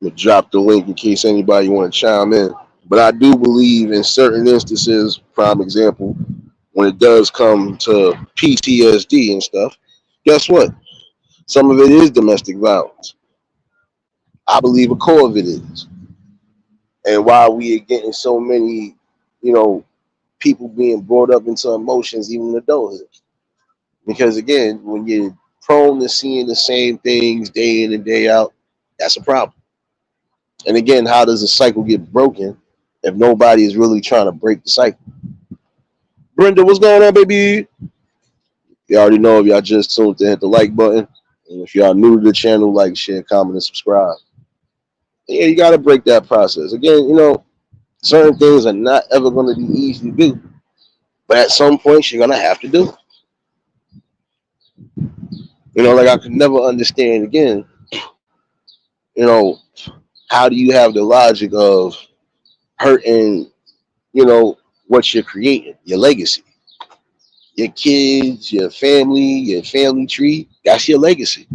Speaker 1: I'm gonna drop the link in case anybody want to chime in. But I do believe in certain instances, prime example, when it does come to PTSD and stuff, guess what? Some of it is domestic violence. I believe a core of it is. And why we are getting so many, you know, people being brought up into emotions even in adulthood. Because again, when you're prone to seeing the same things day in and day out, that's a problem. And again, how does a cycle get broken if nobody is really trying to break the cycle? Brenda, what's going on, baby? You already know if y'all just tuned to hit the like button. And if y'all new to the channel, like, share, comment, and subscribe. Yeah, you got to break that process. Again, certain things are not ever going to be easy to do. But at some point, you're going to have to do it. Like I could never understand, again, you know, how do you have the logic of hurting, what you're creating, your legacy? Your kids, your family tree, that's your legacy.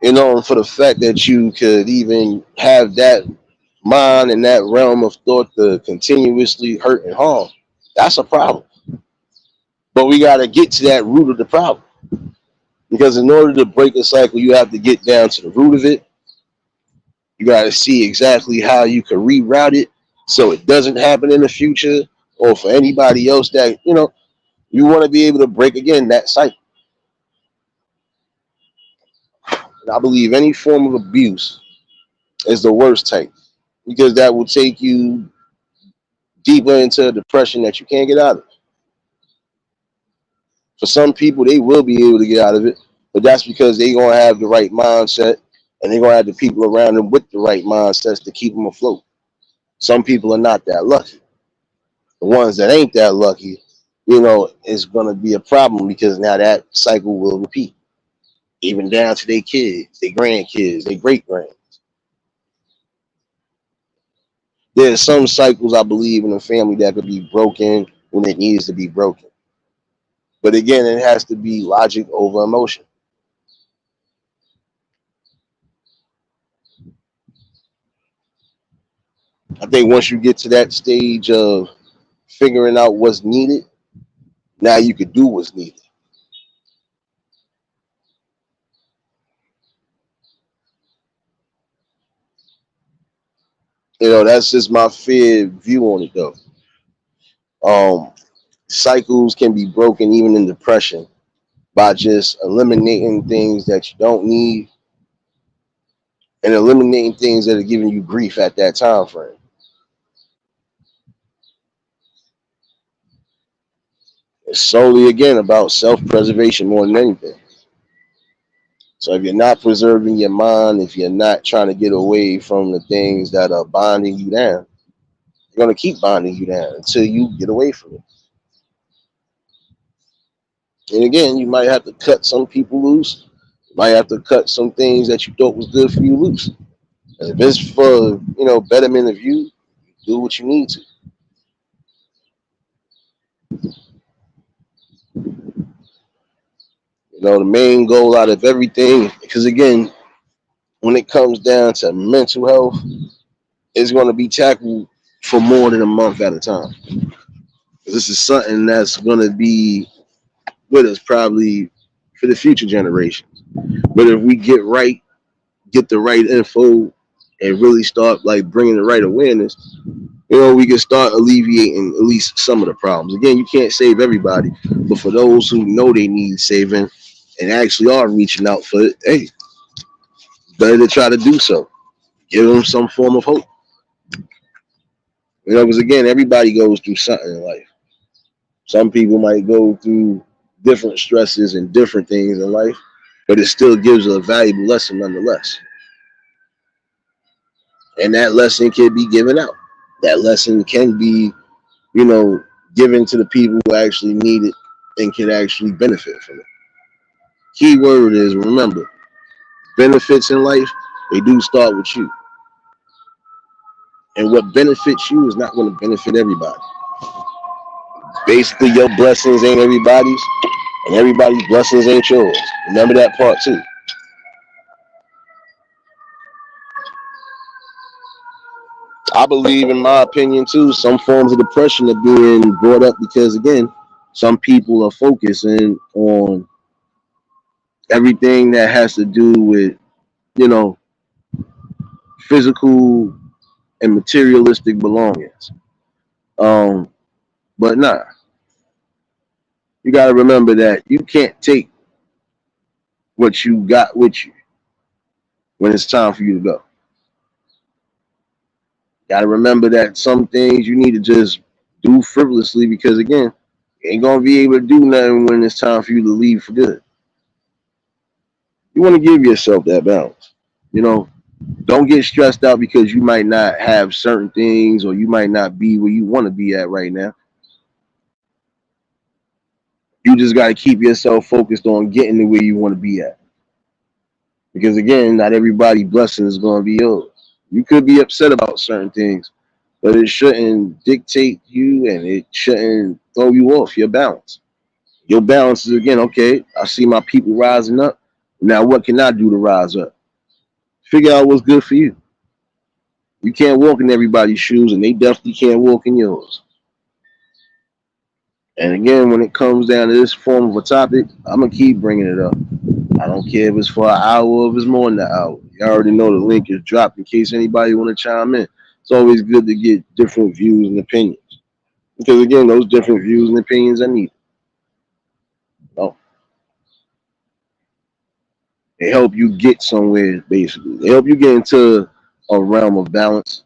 Speaker 1: And for the fact that you could even have that mind and that realm of thought to continuously hurt and harm, that's a problem. But we got to get to that root of the problem. Because in order to break a cycle, you have to get down to the root of it. You got to see exactly how you can reroute it so it doesn't happen in the future, or for anybody else that, you want to be able to break again that cycle. And I believe any form of abuse is the worst type, because that will take you deeper into a depression that you can't get out of. For some people, they will be able to get out of it, but that's because they're going to have the right mindset, and they're going to have the people around them with the right mindsets to keep them afloat. Some people are not that lucky. The ones that ain't that lucky, it's going to be a problem, because now that cycle will repeat, even down to their kids, their grandkids, their great grand. There's some cycles, I believe, in a family that could be broken when it needs to be broken. But again, it has to be logic over emotion. I think once you get to that stage of figuring out what's needed, now you could do what's needed. That's just my fair view on it, though. Cycles can be broken even in depression by just eliminating things that you don't need and eliminating things that are giving you grief at that time frame. It's solely, again, about self-preservation more than anything. So if you're not preserving your mind, if you're not trying to get away from the things that are binding you down, you're going to keep binding you down until you get away from it. And again, you might have to cut some people loose. You might have to cut some things that you thought was good for you loose. And if it's for, betterment of you, do what you need to. The main goal out of everything, because again, when it comes down to mental health, it's going to be tackled for more than a month at a time. This is something that's going to be with us probably for the future generations. But if we get the right info, and really start like bringing the right awareness, we can start alleviating at least some of the problems. Again, you can't save everybody, but for those who know they need saving and actually are reaching out for it, hey, better to try to do so. Give them some form of hope. Because again, everybody goes through something in life. Some people might go through different stresses and different things in life, but it still gives a valuable lesson nonetheless. And that lesson can be given out. That lesson can be, you know, given to the people who actually need it and can actually benefit from it. Key word is remember, benefits in life, they do start with you. And what benefits you is not going to benefit everybody. Basically, your blessings ain't everybody's, and everybody's blessings ain't yours. Remember that part too. I believe, in my opinion, too, some forms of depression are being brought up because, again, some people are focusing on everything that has to do with, you know, physical and materialistic belongings. Um, but nah, you got to remember that you can't take what you got with you when it's time for you to go. Got to remember that some things you need to just do frivolously because, again, you ain't going to be able to do nothing when it's time for you to leave for good. You want to give yourself that balance. You know, don't get stressed out because you might not have certain things or you might not be where you want to be at right now. You just got to keep yourself focused on getting to where you want to be at. Because again, not everybody's blessing is going to be yours. You could be upset about certain things, but it shouldn't dictate you and it shouldn't throw you off your balance. Your balance is, again, okay, I see my people rising up. Now what can I do to rise up? Figure out what's good for you. You can't walk in everybody's shoes, and they definitely can't walk in yours. And again, when it comes down to this form of a topic, I'm gonna keep bringing it up. I don't care if it's for an hour or if it's more than an hour. You already know the link is dropped in case anybody want to chime in. It's always good to get different views and opinions because again, those different views and opinions are needed. You they help you get somewhere. Basically, they help you get into a realm of balance.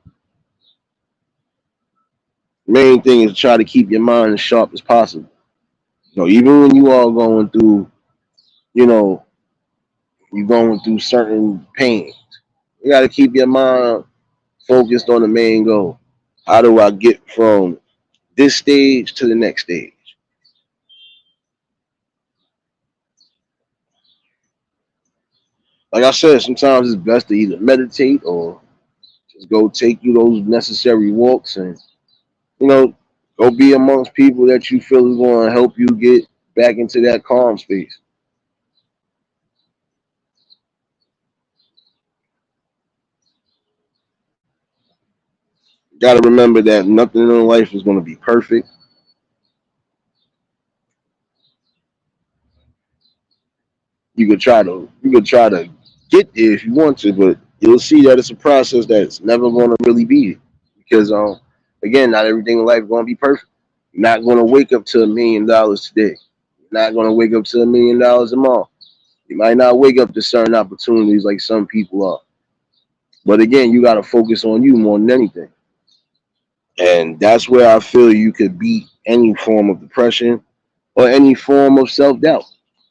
Speaker 1: Main thing is to try to keep your mind as sharp as possible. Even when you are going through, you know, you're going through certain pains, you got to keep your mind focused on the main goal. How do I get from this stage to the next stage? Like I said, sometimes it's best to either meditate or just go take you those necessary walks and, you know, go be amongst people that you feel is going to help you get back into that calm space. You got to remember that nothing in life is going to be perfect. You could try to get there if you want to, but you'll see that it's a process that's never going to really be because again, not everything in life is going to be perfect. You're not going to wake up to $1 million today. You're not going to wake up to $1 million tomorrow. You might not wake up to certain opportunities like some people are. But again, you got to focus on you more than anything. And that's where I feel you could beat any form of depression or any form of self doubt.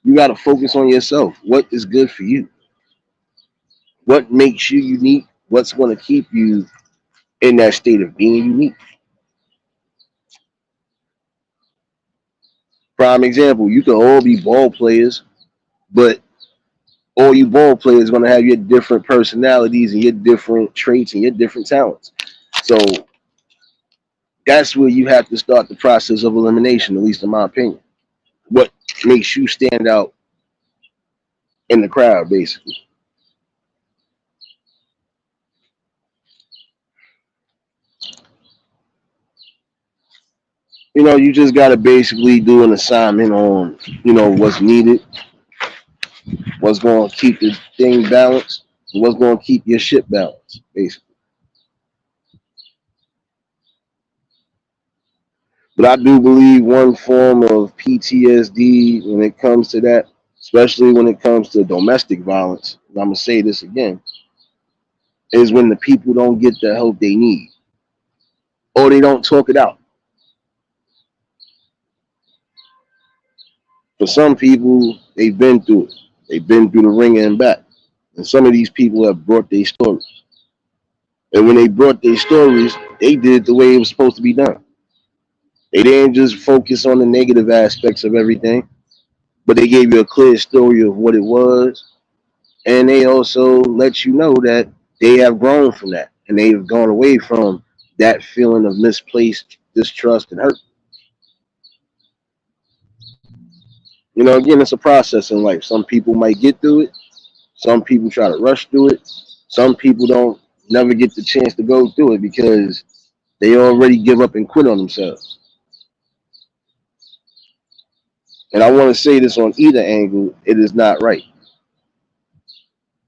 Speaker 1: You got to focus on yourself. What is good for you? What makes you unique? What's going to keep you in that state of being unique? Prime example, you can all be ball players, but all you ball players going to have your different personalities and your different traits and your different talents. So that's where you have to start the process of elimination, at least in my opinion. What makes you stand out in the crowd, basically. You just got to basically do an assignment on, what's needed, what's going to keep the thing balanced, and what's going to keep your ship balanced, basically. But I do believe one form of PTSD when it comes to that, especially when it comes to domestic violence, and I'm going to say this again, is when the people don't get the help they need or they don't talk it out. For some people, they've been through it. They've been through the ringer and back. And some of these people have brought their stories. And when they brought their stories, they did it the way it was supposed to be done. They didn't just focus on the negative aspects of everything, but they gave you a clear story of what it was. And they also let you know that they have grown from that and they've gone away from that feeling of misplaced distrust and hurt. Again, it's a process in life. Some people might get through it. Some people try to rush through it. Some people don't never get the chance to go through it because they already give up and quit on themselves. And I want to say this on either angle, it is not right.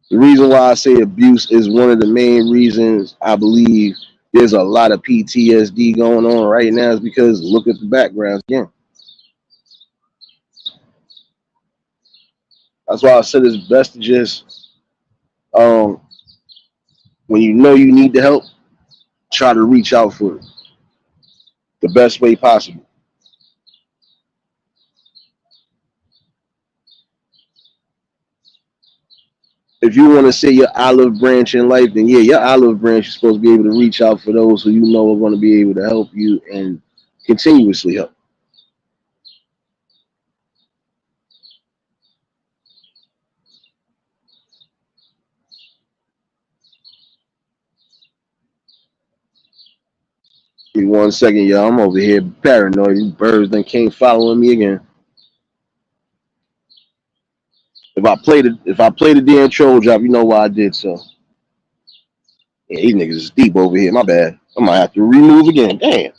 Speaker 1: The reason why I say abuse is one of the main reasons I believe there's a lot of PTSD going on right now is because look at the backgrounds again. That's why I said it's best to just, um, when you know you need the help, try to reach out for it the best way possible. If you want to say your olive branch in life, then yeah, your olive branch is supposed to be able to reach out for those who you know are going to be able to help you and continuously help. Give me 1 second, y'all. I'm over here paranoid. These birds then came following me again. If I play the damn troll drop, you know why I did so. Yeah, these niggas is deep over here. My bad. I might have to remove again. Damn.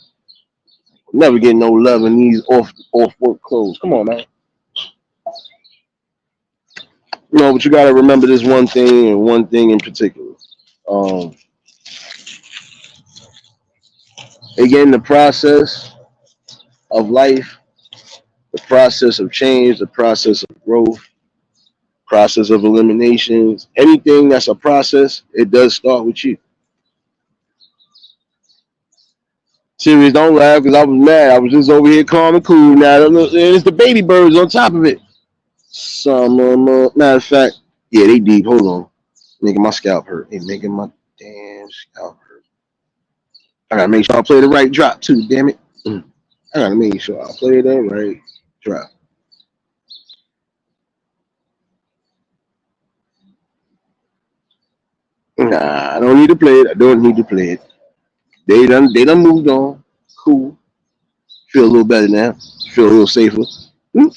Speaker 1: Never get no love in these off work clothes. Come on, man. But you gotta remember this one thing and one thing in particular. Um, Again, the process of life, the process of change, the process of growth, process of eliminations, anything that's a process, it does start with you. Serious, don't laugh because I was mad. I was just over here calm and cool. Now it's the baby birds on top of it. Some matter of fact, yeah, they deep. Hold on, making my scalp hurt. They making my damn scalp hurt. I gotta make sure I play the right drop too. Damn it. I gotta make sure I play the right drop. Nah, I don't need to play it. I don't need to play it. They done moved on. Cool. Feel a little better now. Feel a little safer. Hmm.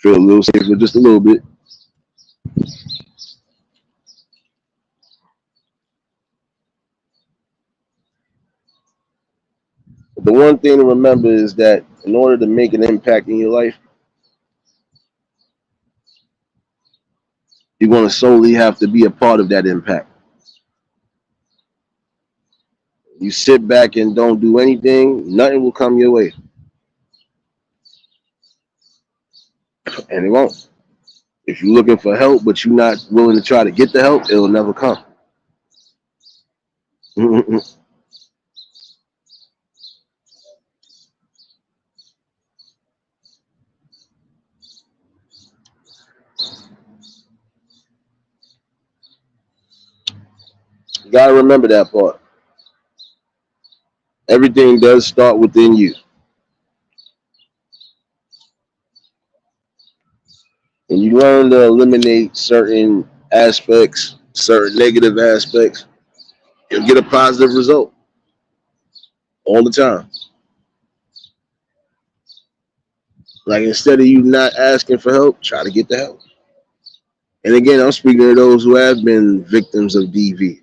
Speaker 1: Feel a little safer, just a little bit. But the one thing to remember is that in order to make an impact in your life, you're going to solely have to be a part of that impact. You sit back and don't do anything, nothing will come your way, and it won't. If you're looking for help, but you're not willing to try to get the help, it'll never come. You gotta remember that part. Everything does start within you. When you learn to eliminate certain aspects, certain negative aspects, you'll get a positive result all the time. Like instead of you not asking for help, try to get the help. And again, I'm speaking to those who have been victims of DV.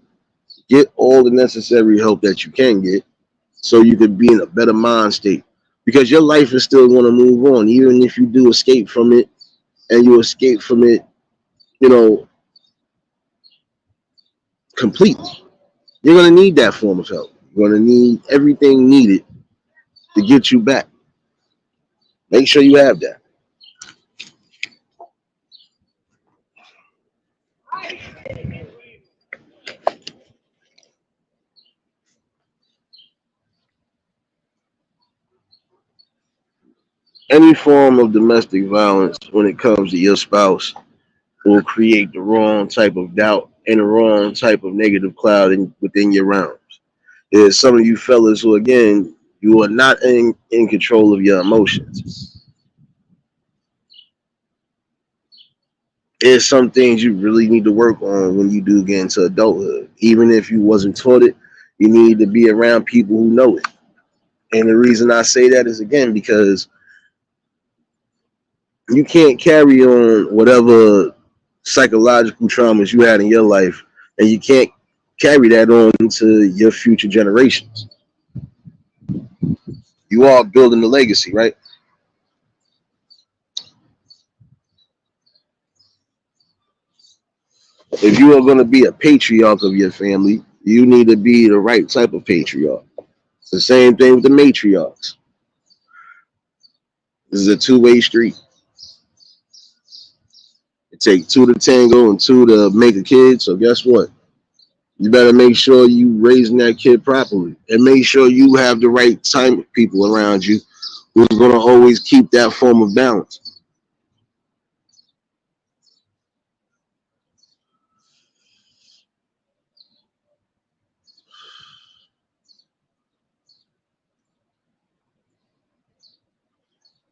Speaker 1: Get all the necessary help that you can get so you can be in a better mind state. Because your life is still going to move on, even if you do escape from it and you escape from it, you know, completely. You're going to need that form of help. You're going to need everything needed to get you back. Make sure you have that. Any form of domestic violence when it comes to your spouse will create the wrong type of doubt and the wrong type of negative cloud within your realms. There's some of you fellas who, again, you are not in control of your emotions. There's some things you really need to work on when you do get into adulthood. Even if you wasn't taught it, you need to be around people who know it. And the reason I say that is, again, because you can't carry on whatever psychological traumas you had in your life, and you can't carry that on into your future generations. You are building a legacy, right? If you are going to be a patriarch of your family, you need to be the right type of patriarch. It's the same thing with the matriarchs. This is a two-way street. It takes two to tango and two to make a kid. So guess what? You better make sure you raising that kid properly, and make sure you have the right type of people around you who's going to always keep that form of balance.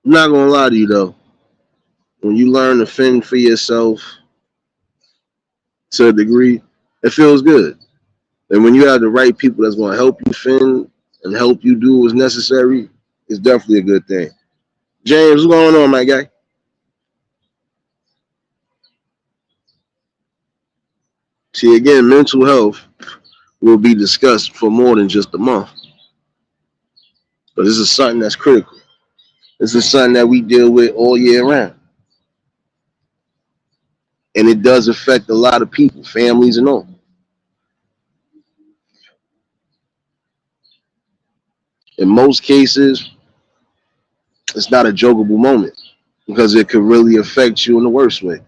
Speaker 1: I'm not going to lie to you though. When you learn to fend for yourself to a degree, it feels good. And when you have the right people that's going to help you fend and help you do what's necessary, it's definitely a good thing. James, what's going on, my guy? See, again, mental health will be discussed for more than just a month. But this is something that's critical. This is something that we deal with all year round. And it does affect a lot of people, families and all. In most cases, it's not a jokeable moment because it could really affect you in the worst way.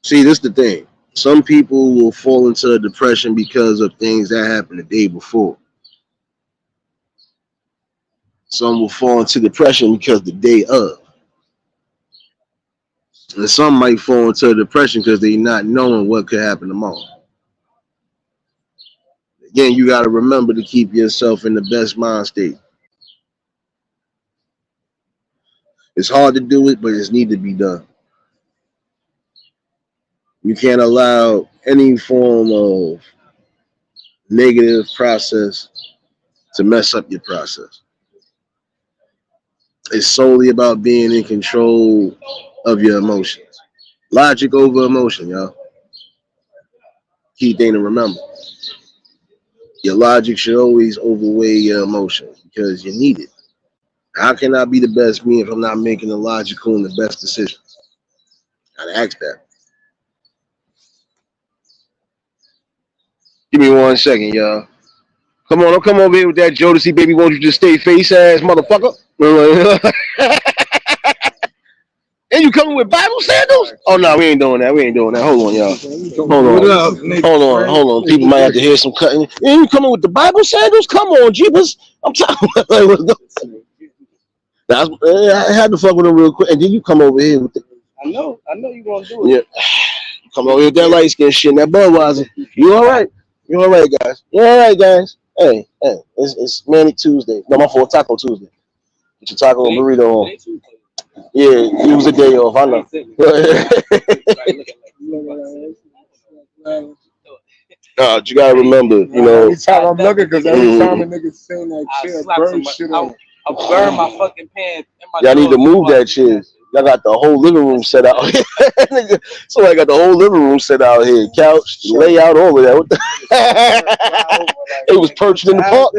Speaker 1: See, this is the thing. Some people will fall into a depression because of things that happened the day before. Some will fall into depression because the day of. And some might fall into a depression because they not knowing what could happen tomorrow. Again, you got to remember to keep yourself in the best mind state. It's hard to do it, but it's need to be done. You can't allow any form of negative process to mess up your process. It's solely about being in control of your emotions. Logic over emotion, y'all. Key thing to remember. Your logic should always overweigh your emotions because you need it. How can I be the best me if I'm not making the logical and the best decisions? Gotta ask that. Give me 1 second, y'all. Come on, don't come over here with that Jodeci baby. Won't you just stay face ass motherfucker? And you coming with Bible sandals? Oh no, we ain't doing that. We ain't doing that. Hold on, y'all. Hold on. People might have to hear some cutting. And you coming with the Bible sandals? Come on, Jeebus. I'm talking. I had to fuck with him real quick, and then you come over here with the.
Speaker 2: I know you gonna do it.
Speaker 1: Yeah, come over here with that light skin shit and that Budweiser. You all right? You all right, guys? You all right, guys? Hey, it's Manic Tuesday. No, my fault. Taco Tuesday. Get your taco and burrito on. Yeah, use a day off. I know. You gotta remember, you know.
Speaker 3: Every time I'm looking, because every time a nigga saying that shit, I burn shit on.
Speaker 2: I burn my fucking pants.
Speaker 1: Y'all need to move that shit. Y'all got the whole living room set out. So I got the whole living room set out here. Couch, layout, all of that. What the it was perched in the park.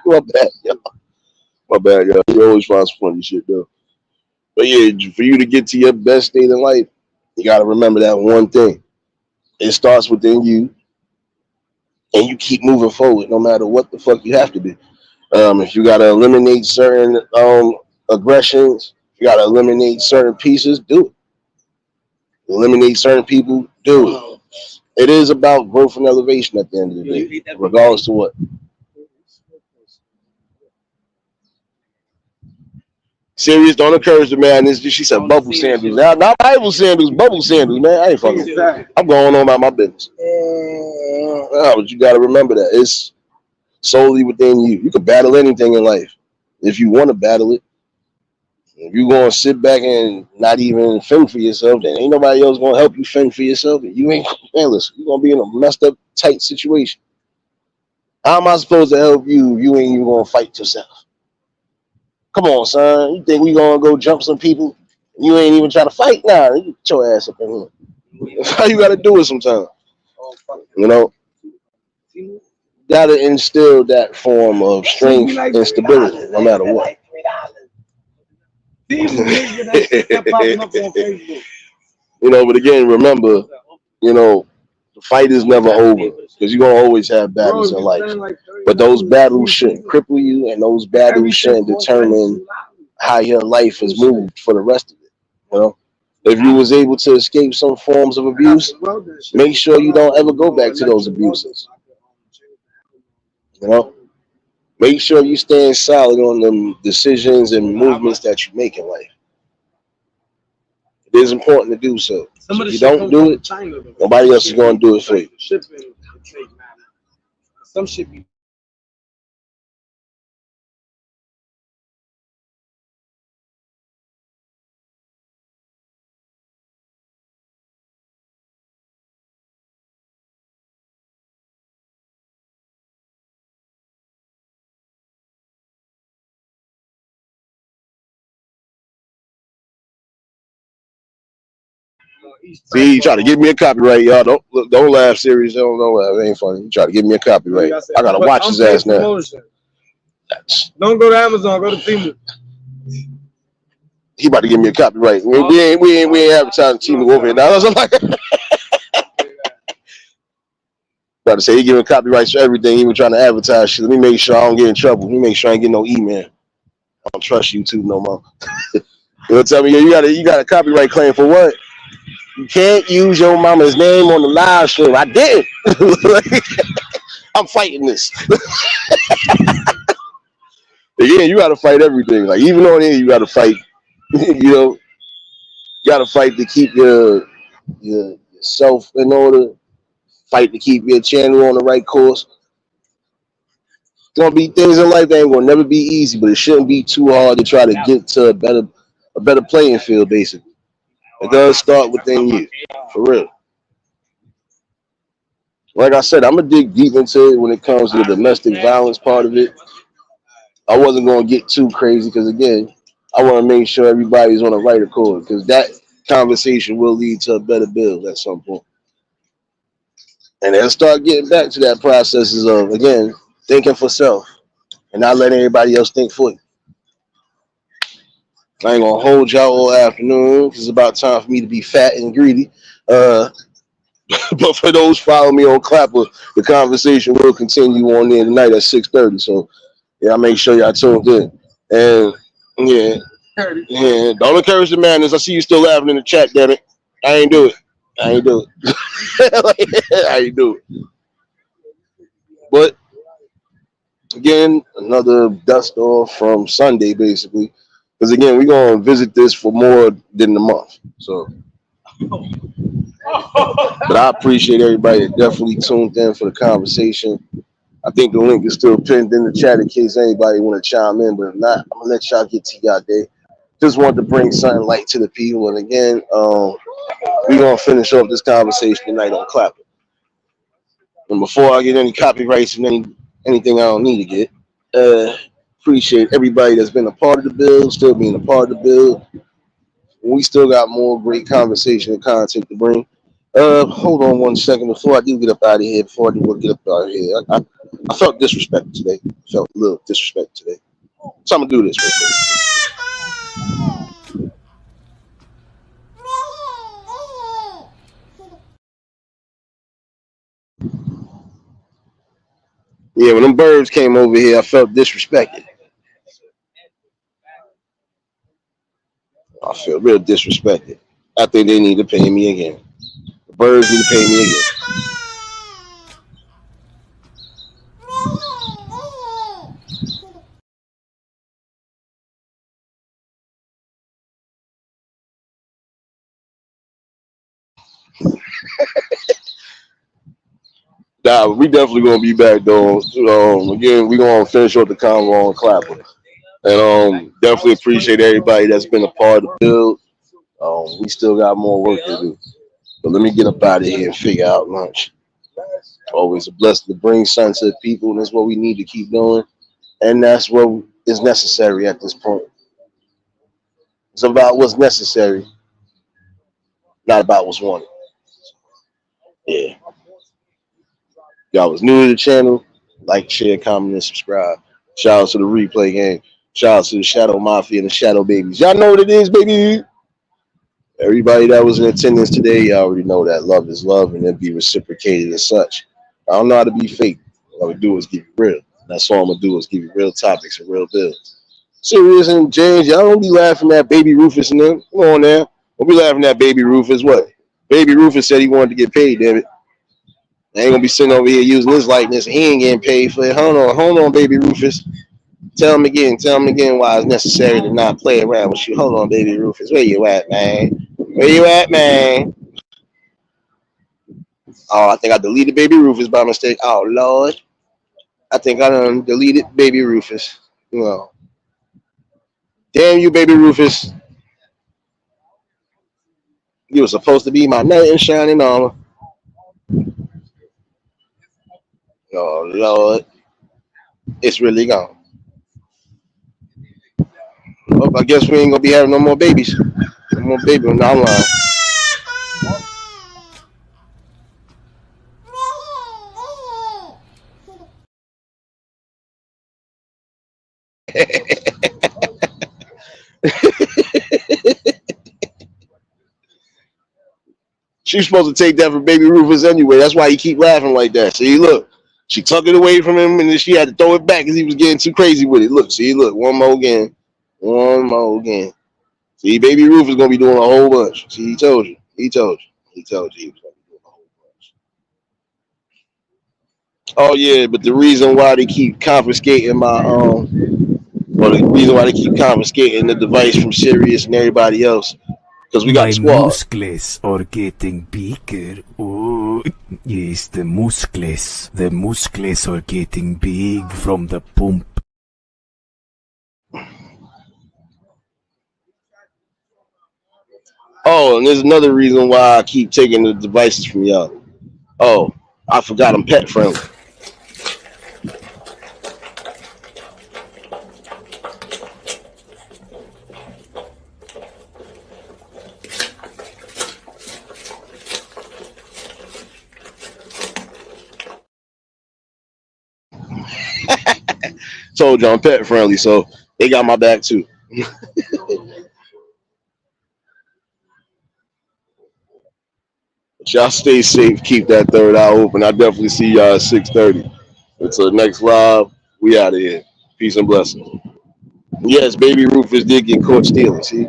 Speaker 1: My bad, y'all. My bad, y'all. You always find some funny shit, though. But yeah, for you to get to your best state in life, you got to remember that one thing. It starts within you, and you keep moving forward no matter what the fuck you have to do. If you got to eliminate certain aggressions, you got to eliminate certain pieces, do it. eliminate certain people, do it. It is about growth and elevation at the end of the day, regardless to what. Serious, don't encourage the man. She said bubble sandals. Now, not Bible sandals, bubble sandals, man. I ain't fucking. I'm going on about my business. But you got to remember that it's solely within you. You can battle anything in life if you want to battle it. If you're going to sit back and not even fend for yourself, then ain't nobody else going to help you fend for yourself. You ain't, man, listen, you're going to be in a messed up, tight situation. How am I supposed to help you if you ain't even going to fight yourself? Come on, son. You think we going to go jump some people? You ain't even trying to fight? Nah, you get your ass up in here. That's how you got to do it sometimes. You know? Got to instill that form of strength and stability, no matter what. You know, but again, remember, you know, the fight is never over because you're gonna always have battles in life. But those battles shouldn't cripple you, and those battles shouldn't determine how your life is moved for the rest of it. You know, if you was able to escape some forms of abuse, make sure you don't ever go back to those abuses. You know, make sure you stand solid on the decisions and movements that you make in life. It is important to do so. So if you don't do it, nobody else is going to do it for you.
Speaker 2: Some shit be.
Speaker 1: See, you try to give me a copyright, y'all. Don't laugh, serious. Don't laugh. It ain't funny. You try to give me a copyright. I gotta watch his ass now.
Speaker 3: Don't go to Amazon. Go to Temu.
Speaker 1: He about to give me a copyright. We ain't advertising Temu over here now. I was like, about to say he giving copyrights for everything. He was trying to advertise shit. Let me make sure I don't get in trouble. Let me make sure I ain't get no email. I don't trust YouTube no more. You know, tell me you got a copyright claim for what? You can't use your mama's name on the live stream. I didn't. I'm fighting this. Yeah, you got to fight everything. Like even on here, you got to fight. You know, you got to fight to keep yourself in order. Fight to keep your channel on the right course. Gonna be things in life that ain't gonna never be easy, but it shouldn't be too hard to try to get to a better playing field. Basically, it does start within you, for real. Like I said, I'm gonna dig deep into it when it comes to the domestic violence part of it. I wasn't gonna get too crazy because again, I want to make sure everybody's on the right accord because that conversation will lead to a better build at some point. And then start getting back to that processes of again thinking for self and not letting everybody else think for you. I ain't gonna hold y'all all afternoon because it's about time for me to be fat and greedy. Uh, but for those following me on Clapper, the conversation will continue on there tonight at 6:30. So yeah, I make sure y'all tuned in. And yeah, yeah, don't encourage the madness. I see you still laughing in the chat, damn it. I ain't do it. I ain't do it. I ain't do it. But again, another dust off from Sunday, basically. Because again, we're gonna visit this for more than a month. So, but I appreciate everybody that definitely tuned in for the conversation. I think the link is still pinned in the chat in case anybody want to chime in. But if not, I'm gonna let y'all get to y'all day. Just wanted to bring something light to the people. And again, we're gonna finish off this conversation tonight on Clapper. And before I get any copyrights and anything I don't need to get, appreciate everybody that's been a part of the build, still being a part of the build. We still got more great conversation and content to bring. Hold on one second before I do get up out of here. Before I do get up out of here, I felt disrespect today. Felt a little disrespect today. So I'm gonna do this real quick. Yeah, when them birds came over here, I felt disrespected. I feel real disrespected. I think they need to pay me again. The birds need to pay me again. Nah, we definitely gonna be back though. Again, we gonna finish up the convo on Clapper, and definitely appreciate everybody that's been a part of the build. We still got more work to do, but let me get up out of here and figure out lunch. Always a blessing to bring sun to the people, and that's what we need to keep doing, and that's what is necessary at this point. It's about what's necessary, not about what's wanted. Yeah. Y'all was new to the channel, like, share, comment, and subscribe. Shout out to the replay game. Shout out to the Shadow Mafia and the Shadow Babies. Y'all know what it is, baby. Everybody that was in attendance today, y'all already know that love is love and it be reciprocated as such. I don't know how to be fake. All I do is give you real. That's all I'm gonna do is give you real topics and real bills. Serious and James, y'all don't be laughing at Baby Rufus and them. Come on now. Don't be laughing at Baby Rufus. What? Baby Rufus said he wanted to get paid, damn it. I ain't gonna be sitting over here using his likeness. He ain't getting paid for it. Hold on, Baby Rufus. Tell him again why it's necessary to not play around with you. Hold on, Baby Rufus. Where you at, man? Where you at, man? Oh, I think I deleted Baby Rufus by mistake. Oh, Lord. I think I done deleted Baby Rufus. Well, damn you, Baby Rufus. You were supposed to be my knight in shining armor. Oh, Lord. It's really gone. Well, I guess we ain't gonna be having no more babies. No more babies. No, I'm lying. She's supposed to take that from Baby Rufus anyway. That's why he keep laughing like that. See, look. She took it away from him and then she had to throw it back because he was getting too crazy with it. Look, see, look. One more again. One more again. See, Baby Rufus gonna be doing a whole bunch. See, he told you. He told you. He told you he was gonna be doing a whole bunch. Oh yeah, but the reason why they keep confiscating my or the reason why they keep confiscating the device from Sirius and everybody else, because we got
Speaker 4: My
Speaker 1: the squad.
Speaker 4: muscles are getting bigger. Oh, yes, the muscles. The muscles are getting big from the pump.
Speaker 1: Oh, and there's another reason why I keep taking the devices from y'all. Oh, I forgot I'm pet friendly. Told you I'm pet friendly, so they got my back too. But y'all stay safe. Keep that third eye open. I definitely see y'all at 6:30. Until the next live, we out of here. Peace and blessings. Yes, Baby Rufus did get caught stealing. See?